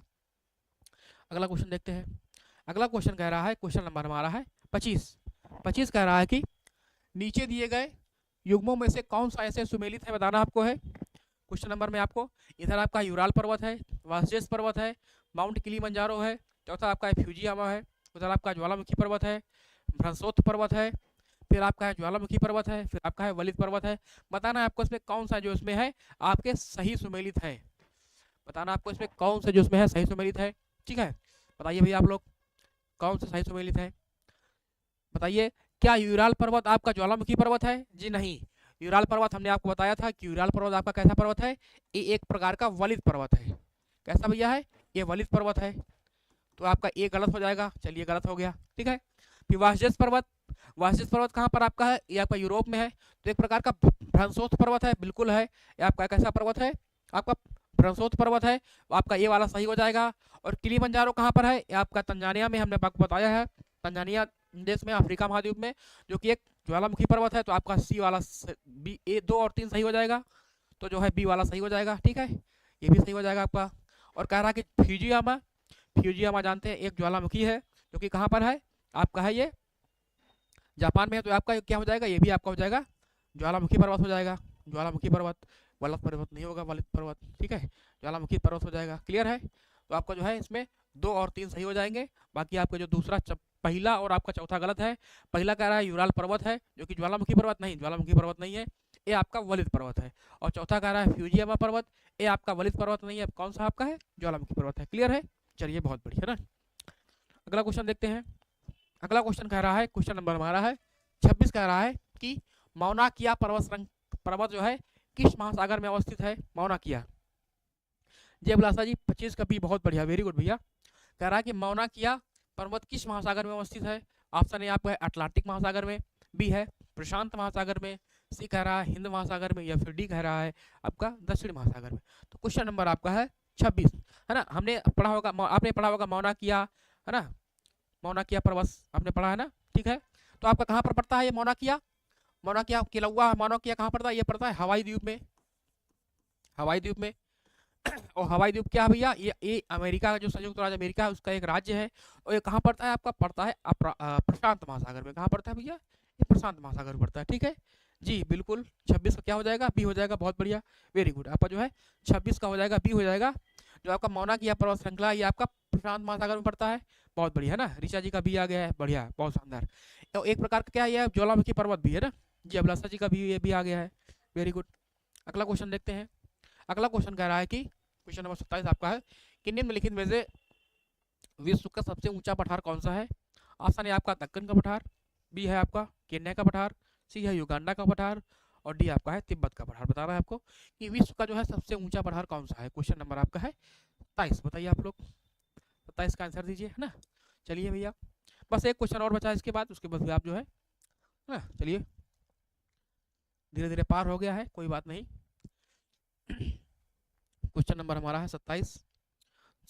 अगला क्वेश्चन देखते हैं। अगला क्वेश्चन कह रहा है, क्वेश्चन नंबर हमारा है 25। 25 कह रहा है कि नीचे दिए गए युग्मों में से कौन सा ऐसे सुमेलित है, बताना आपको है। क्वेश्चन नंबर में आपको इधर आपका यूराल पर्वत है, वासजेस पर्वत है, माउंट किलिमंजारो है, चौथा आपका है फ्यूजियामा है, उधर आपका ज्वालामुखी पर्वत है, भ्रंशोत्थ पर्वत है, फिर आपका है ज्वालामुखी पर्वत है, फिर आपका है वलित पर्वत है। बताना है आपको इसमें कौन सा जो इसमें है आपके सही सुमेलित है। बताना आपको इसमें कौन सा जो इसमें है सही सुमेलित है। ठीक है, बताइए भैया आप लोग कौन सा सही सुमेलित है, बताइए। क्या यूराल पर्वत आपका ज्वालामुखी पर्वत है? जी नहीं, यूराल पर्वत हमने आपको बताया था कि यूराल पर्वत आपका कैसा पर्वत है? ये एक प्रकार का वलित पर्वत है। कैसा भैया है? ये वलित पर्वत है। तो आपका ए गलत हो जाएगा, चलिए गलत हो गया। ठीक है, फिर वासजेस पर्वत, वासजेस पर्वत कहाँ पर आपका है? ये आपका यूरोप में है। तो एक प्रकार का भ्रंशोत्थ पर्वत है, बिल्कुल है। ये आपका कैसा पर्वत है? आपका भ्रंशोत्थ पर्वत है। आपका ये वाला सही हो जाएगा। और किलिमंजारो कहाँ पर है? ये आपका तंजानिया में, हमने आपको बताया है, तंजानिया देश में, अफ्रीका महाद्वीप में, जो कि एक ज्वालामुखी पर्वत है। तो आपका सी वाला बी, ए 2 और 3 सही हो जाएगा। तो जो है बी वाला सही हो जाएगा। ठीक है, ये भी सही हो जाएगा आपका। और कह रहा है कि फ्यूजियामा, फ्यूजियामा जानते हैं एक ज्वालामुखी है जो कि कहाँ पर है? आपका है ये जापान में है। तो आपका क्या हो जाएगा? ये भी आपका हो जाएगा ज्वालामुखी पर्वत हो जाएगा। ज्वालामुखी पर्वत, वलित पर्वत नहीं होगा, वलित पर्वत। ठीक है, ज्वालामुखी पर्वत हो जाएगा। क्लियर है? तो आपका जो है इसमें 2 और 3 सही हो जाएंगे। बाकी आपका जो दूसरा पहला और आपका चौथा गलत है। पहला कह रहा है यूराल पर्वत है जो कि ज्वालामुखी पर्वत नहीं, ज्वालामुखी पर्वत नहीं है, ये आपका वलित पर्वत है। और चौथा कह रहा है फ्यूजियामा पर्वत, ये आपका वलित पर्वत नहीं है, कौन सा आपका है? ज्वालामुखी पर्वत है। क्लियर है? चलिए, बहुत बढ़िया ना। अगला क्वेश्चन देखते हैं। अगला क्वेश्चन कह रहा है, क्वेश्चन नंबर हमारा है 26, कह रहा है कि मौना किया पर्वत जो है किस महासागर में अवस्थित है? मौना किया, जय अभिलाषा जी 25 का भी बहुत बढ़िया, वेरी गुड भैया। कह रहा है कि मौना किया पर्वत किस महासागर में अवस्थित है? ऑप्शन ए आपका है अटलांटिक महासागर में, बी है प्रशांत महासागर में, सी कह रहा है हिंद महासागर में, या फिर डी कह रहा है आपका दक्षिण महासागर में। तो क्वेश्चन नंबर आपका है 26, है ना। हमने पढ़ा होगा, आपने पढ़ा होगा मौना किया, है ना, मौना किया पर्वत आपने पढ़ा है ना। ठीक है, तो आपका कहाँ पर पड़ता है ये मौना किया? मौना किया केलौआ मौना किया कहाँ पड़ता है? ये पड़ता है हवाई द्वीप में, हवाई द्वीप में। और हवाई द्वीप क्या है भैया? ये अमेरिका का जो संयुक्त राज्य अमेरिका है उसका एक राज्य है। और ये कहाँ पड़ता है? आपका पड़ता है प्रशांत महासागर में। कहाँ पड़ता है भैया? ये प्रशांत महासागर पड़ता है। ठीक है जी, बिल्कुल। 26 का क्या हो जाएगा? बी हो जाएगा, बहुत बढ़िया, वेरी गुड। आपका जो है 26 का हो जाएगा बी हो जाएगा। जो आपका मौना किया पर्वत श्रृंखला ये आपका प्रशांत महासागर में पड़ता है। बहुत बढ़िया है ना, ऋचा जी का भी आ गया है, बढ़िया, बहुत शानदार। तो एक प्रकार का क्या है, ज्वालामुखी पर्वत भी है ना जी, अभिलाषा जी का भी ये भी आ गया है, वेरी गुड। अगला क्वेश्चन देखते हैं। अगला क्वेश्चन कह रहा है कि क्वेश्चन नंबर 27 आपका है कि निम्नलिखित में से विश्व का सबसे ऊंचा पठार कौन सा है? ऑप्शन ए आपका दक्कन का पठार, बी है आपका केन्या का पठार, सी है युगांडा का पठार और डी आपका है तिब्बत का पठार। बता रहा है आपको कि विश्व का जो है सबसे ऊंचा पठार कौन सा है। क्वेश्चन नंबर आपका है 27, बताइए आप लोग 27 का आंसर दीजिए, है ना। चलिए भैया, बस एक क्वेश्चन और बचा है इसके बाद, उसके बाद आप जो है ना, चलिए धीरे धीरे पार हो गया है, कोई बात नहीं। क्वेश्चन नंबर हमारा है 27।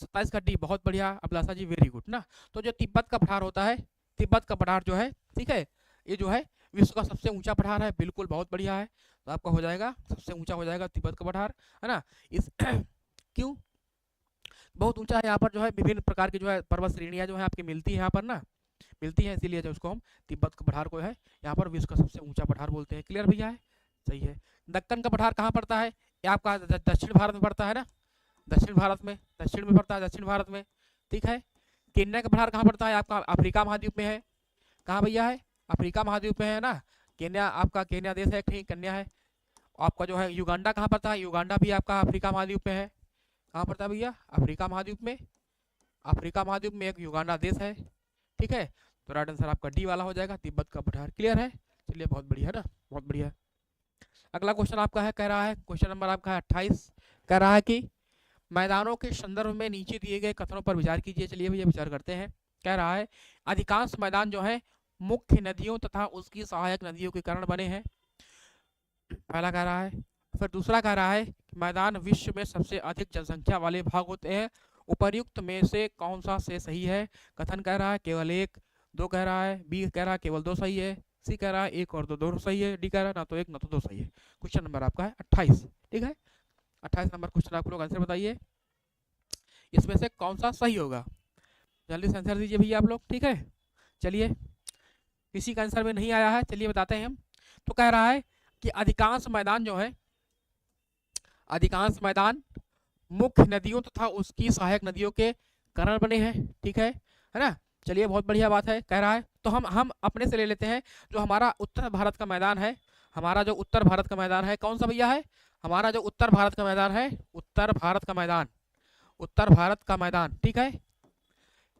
27 का डी, बहुत बढ़िया अभिलाषा जी, वेरी गुड ना। तो जो तिब्बत का पठार होता है, तिब्बत का पठार जो है, ठीक है, ये जो है विश्व का सबसे ऊंचा पठार है, बिल्कुल बहुत बढ़िया है। तो आपका हो जाएगा, सबसे ऊंचा हो जाएगा तिब्बत का पठार, है ना। इस क्यों बहुत ऊंचा है? यहाँ पर जो है विभिन्न प्रकार की जो है पर्वत श्रेणियां जो है आपकी मिलती है यहाँ पर ना, मिलती है, इसीलिए जो उसको हम तिब्बत का पठार को है यहाँ पर विश्व का सबसे ऊंचा पठार बोलते हैं। क्लियर भैया है? सही है। दक्कन का पठार कहाँ पड़ता है? ये आपका दक्षिण भारत में पड़ता है ना, दक्षिण भारत में, दक्षिण में पड़ता है, दक्षिण भारत में, ठीक है। केन्या का पठार कहाँ पड़ता है? आपका अफ्रीका महाद्वीप में है। कहाँ भैया है? अफ्रीका महाद्वीप में है ना। केन्या, आपका केन्या देश है, ठीक, कन्या है। आपका जो है युगांडा कहाँ पड़ता है? युगांडा भी आपका अफ्रीका महाद्वीप में है। कहाँ पड़ता है भैया? अफ्रीका महाद्वीप में। अफ्रीका महाद्वीप में एक युगांडा देश है, ठीक है। तो राइट आंसर आपका डी वाला हो जाएगा, तिब्बत का पठार। क्लियर है? चलिए बहुत बढ़िया है ना, बहुत बढ़िया। अगला क्वेश्चन आपका है, कह रहा है क्वेश्चन नंबर आपका है 28, कह रहा है कि मैदानों के संदर्भ में नीचे दिए गए कथनों पर विचार कीजिए। चलिए भैया विचार करते हैं। कह रहा है अधिकांश मैदान जो है मुख्य नदियों तथा उसकी सहायक नदियों के कारण बने हैं, पहला कह रहा है। फिर दूसरा कह रहा है मैदान विश्व में सबसे अधिक जनसंख्या वाले भाग होते हैं, उपर्युक्त में से कौन सा से सही है? कथन कह रहा है केवल एक, दो कह रहा है, बी कह रहा है केवल दो सही है, सी कह रहा है एक और दो दोनों सही है, डी कह रहा है ना तो एक ना तो दो सही है। क्वेश्चन नंबर आपका है 28, ठीक है। 28 नंबर क्वेश्चन आप लोग आंसर बताइए, इसमें से कौन सा सही होगा? जल्दी से आंसर दीजिए भैया आप लोग, ठीक है। चलिए, किसी का आंसर में नहीं आया है, चलिए बताते हैं हम। तो कह रहा है कि अधिकांश मैदान जो है, अधिकांश मैदान मुख्य नदियों तथा उसकी सहायक नदियों के कारण बने हैं, ठीक है ना। चलिए बहुत बढ़िया बात है, कह रहा है। तो हम अपने से ले लेते हैं, जो हमारा उत्तर भारत का मैदान है, हमारा जो उत्तर भारत का मैदान है कौन सा भैया है? हमारा जो उत्तर भारत का मैदान है, उत्तर भारत का मैदान, उत्तर भारत का मैदान, ठीक है,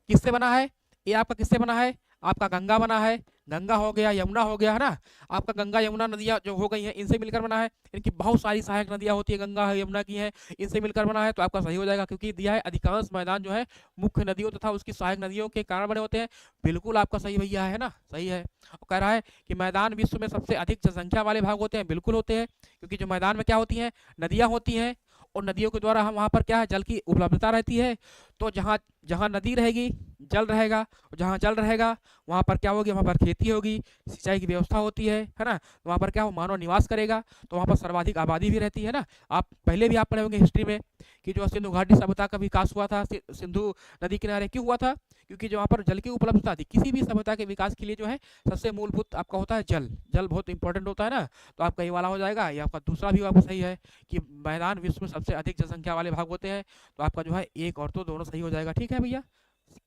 किससे बना है? ये आपका किससे बना है? आपका गंगा बना है, गंगा हो गया, यमुना हो गया, है ना। आपका गंगा यमुना नदियाँ जो हो गई हैं इनसे मिलकर बना है। इनकी बहुत सारी सहायक नदियाँ होती है, गंगा है, यमुना की है, इनसे मिलकर बना है। तो आपका सही हो जाएगा, क्योंकि दिया है अधिकांश मैदान जो है मुख्य नदियों तथा उसकी सहायक नदियों के कारण बने होते हैं। बिल्कुल आपका सही भैया है ना, सही है। और कह रहा है कि मैदान विश्व में सबसे अधिक जनसंख्या वाले भाग होते हैं, बिल्कुल होते हैं, क्योंकि जो मैदान में क्या होती है? नदियाँ होती हैं, और नदियों के द्वारा हम वहाँ पर क्या है, जल की उपलब्धता रहती है। तो जहाँ जहाँ नदी रहेगी जल रहेगा, जहाँ जल रहेगा वहाँ पर क्या होगी? वहाँ पर खेती होगी, सिंचाई की व्यवस्था होती है ना। वहाँ पर क्या हो? मानव निवास करेगा, तो वहाँ पर सर्वाधिक आबादी भी रहती है ना। आप पहले भी आप पढ़े होंगे हिस्ट्री में कि जो सिंधु घाटी सभ्यता का विकास हुआ था सिंधु नदी किनारे, क्यों हुआ था? क्योंकि जो वहाँ पर जल की उपलब्धता थी। किसी भी सभ्यता के विकास के लिए जो है सबसे मूलभूत आपका होता है जल, जल बहुत इंपॉर्टेंट होता है ना। तो आपका ये वाला हो जाएगा। ये आपका दूसरा भी आपका सही है कि मैदान विश्व में सबसे अधिक जनसंख्या वाले भाग होते हैं। तो आपका जो है एक और तो दोनों सही हो जाएगा, ठीक है भैया।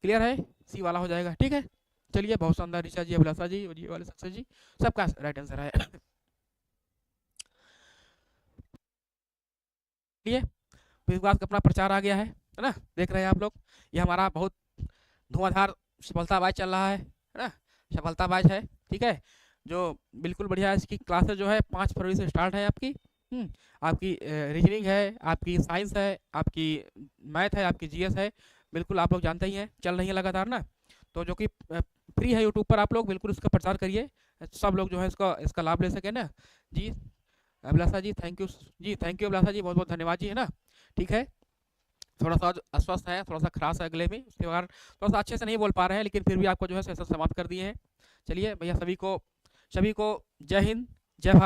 क्लियर है? सी वाला हो जाएगा, ठीक है। चलिए बहुत शानदार, ऋचा जी, अभिलाषा जी, ये वाले सक्सेस जी, सबका राइट आंसर है। चलिए विश्वास का अपना प्रचार आ गया है ना, देख रहे हैं आप लोग। ये हमारा बहुत धुआंधार सफलता बैच चल रहा है ना, सफलता बैच है, ठीक है, जो बिल्कुल बढ़िया है। इसकी क्लासेस जो है 5 फरवरी से स्टार्ट है आपकी। आपकी रीजनिंग है, आपकी साइंस है, आपकी मैथ है, आपकी जीएस है, बिल्कुल आप लोग जानते ही हैं, चल रही है लगातार ना। तो जो कि फ्री है यूट्यूब पर, आप लोग बिल्कुल इसका प्रचार करिए, सब लोग जो है इसका लाभ ले सकें ना जी। अभिलाषा जी थैंक यू जी, थैंक यू अभिलाषा जी, बहुत बहुत धन्यवाद जी, है ना, ठीक है। थोड़ा सा अस्वस्थ है, थोड़ा सा खराश है गले में, उसके बाद थोड़ा सा अच्छे से नहीं बोल पा रहे हैं, लेकिन फिर भी आपको जो है सेशन समाप्त कर दिए हैं। चलिए भैया, सभी को जय हिंद, जय भारत।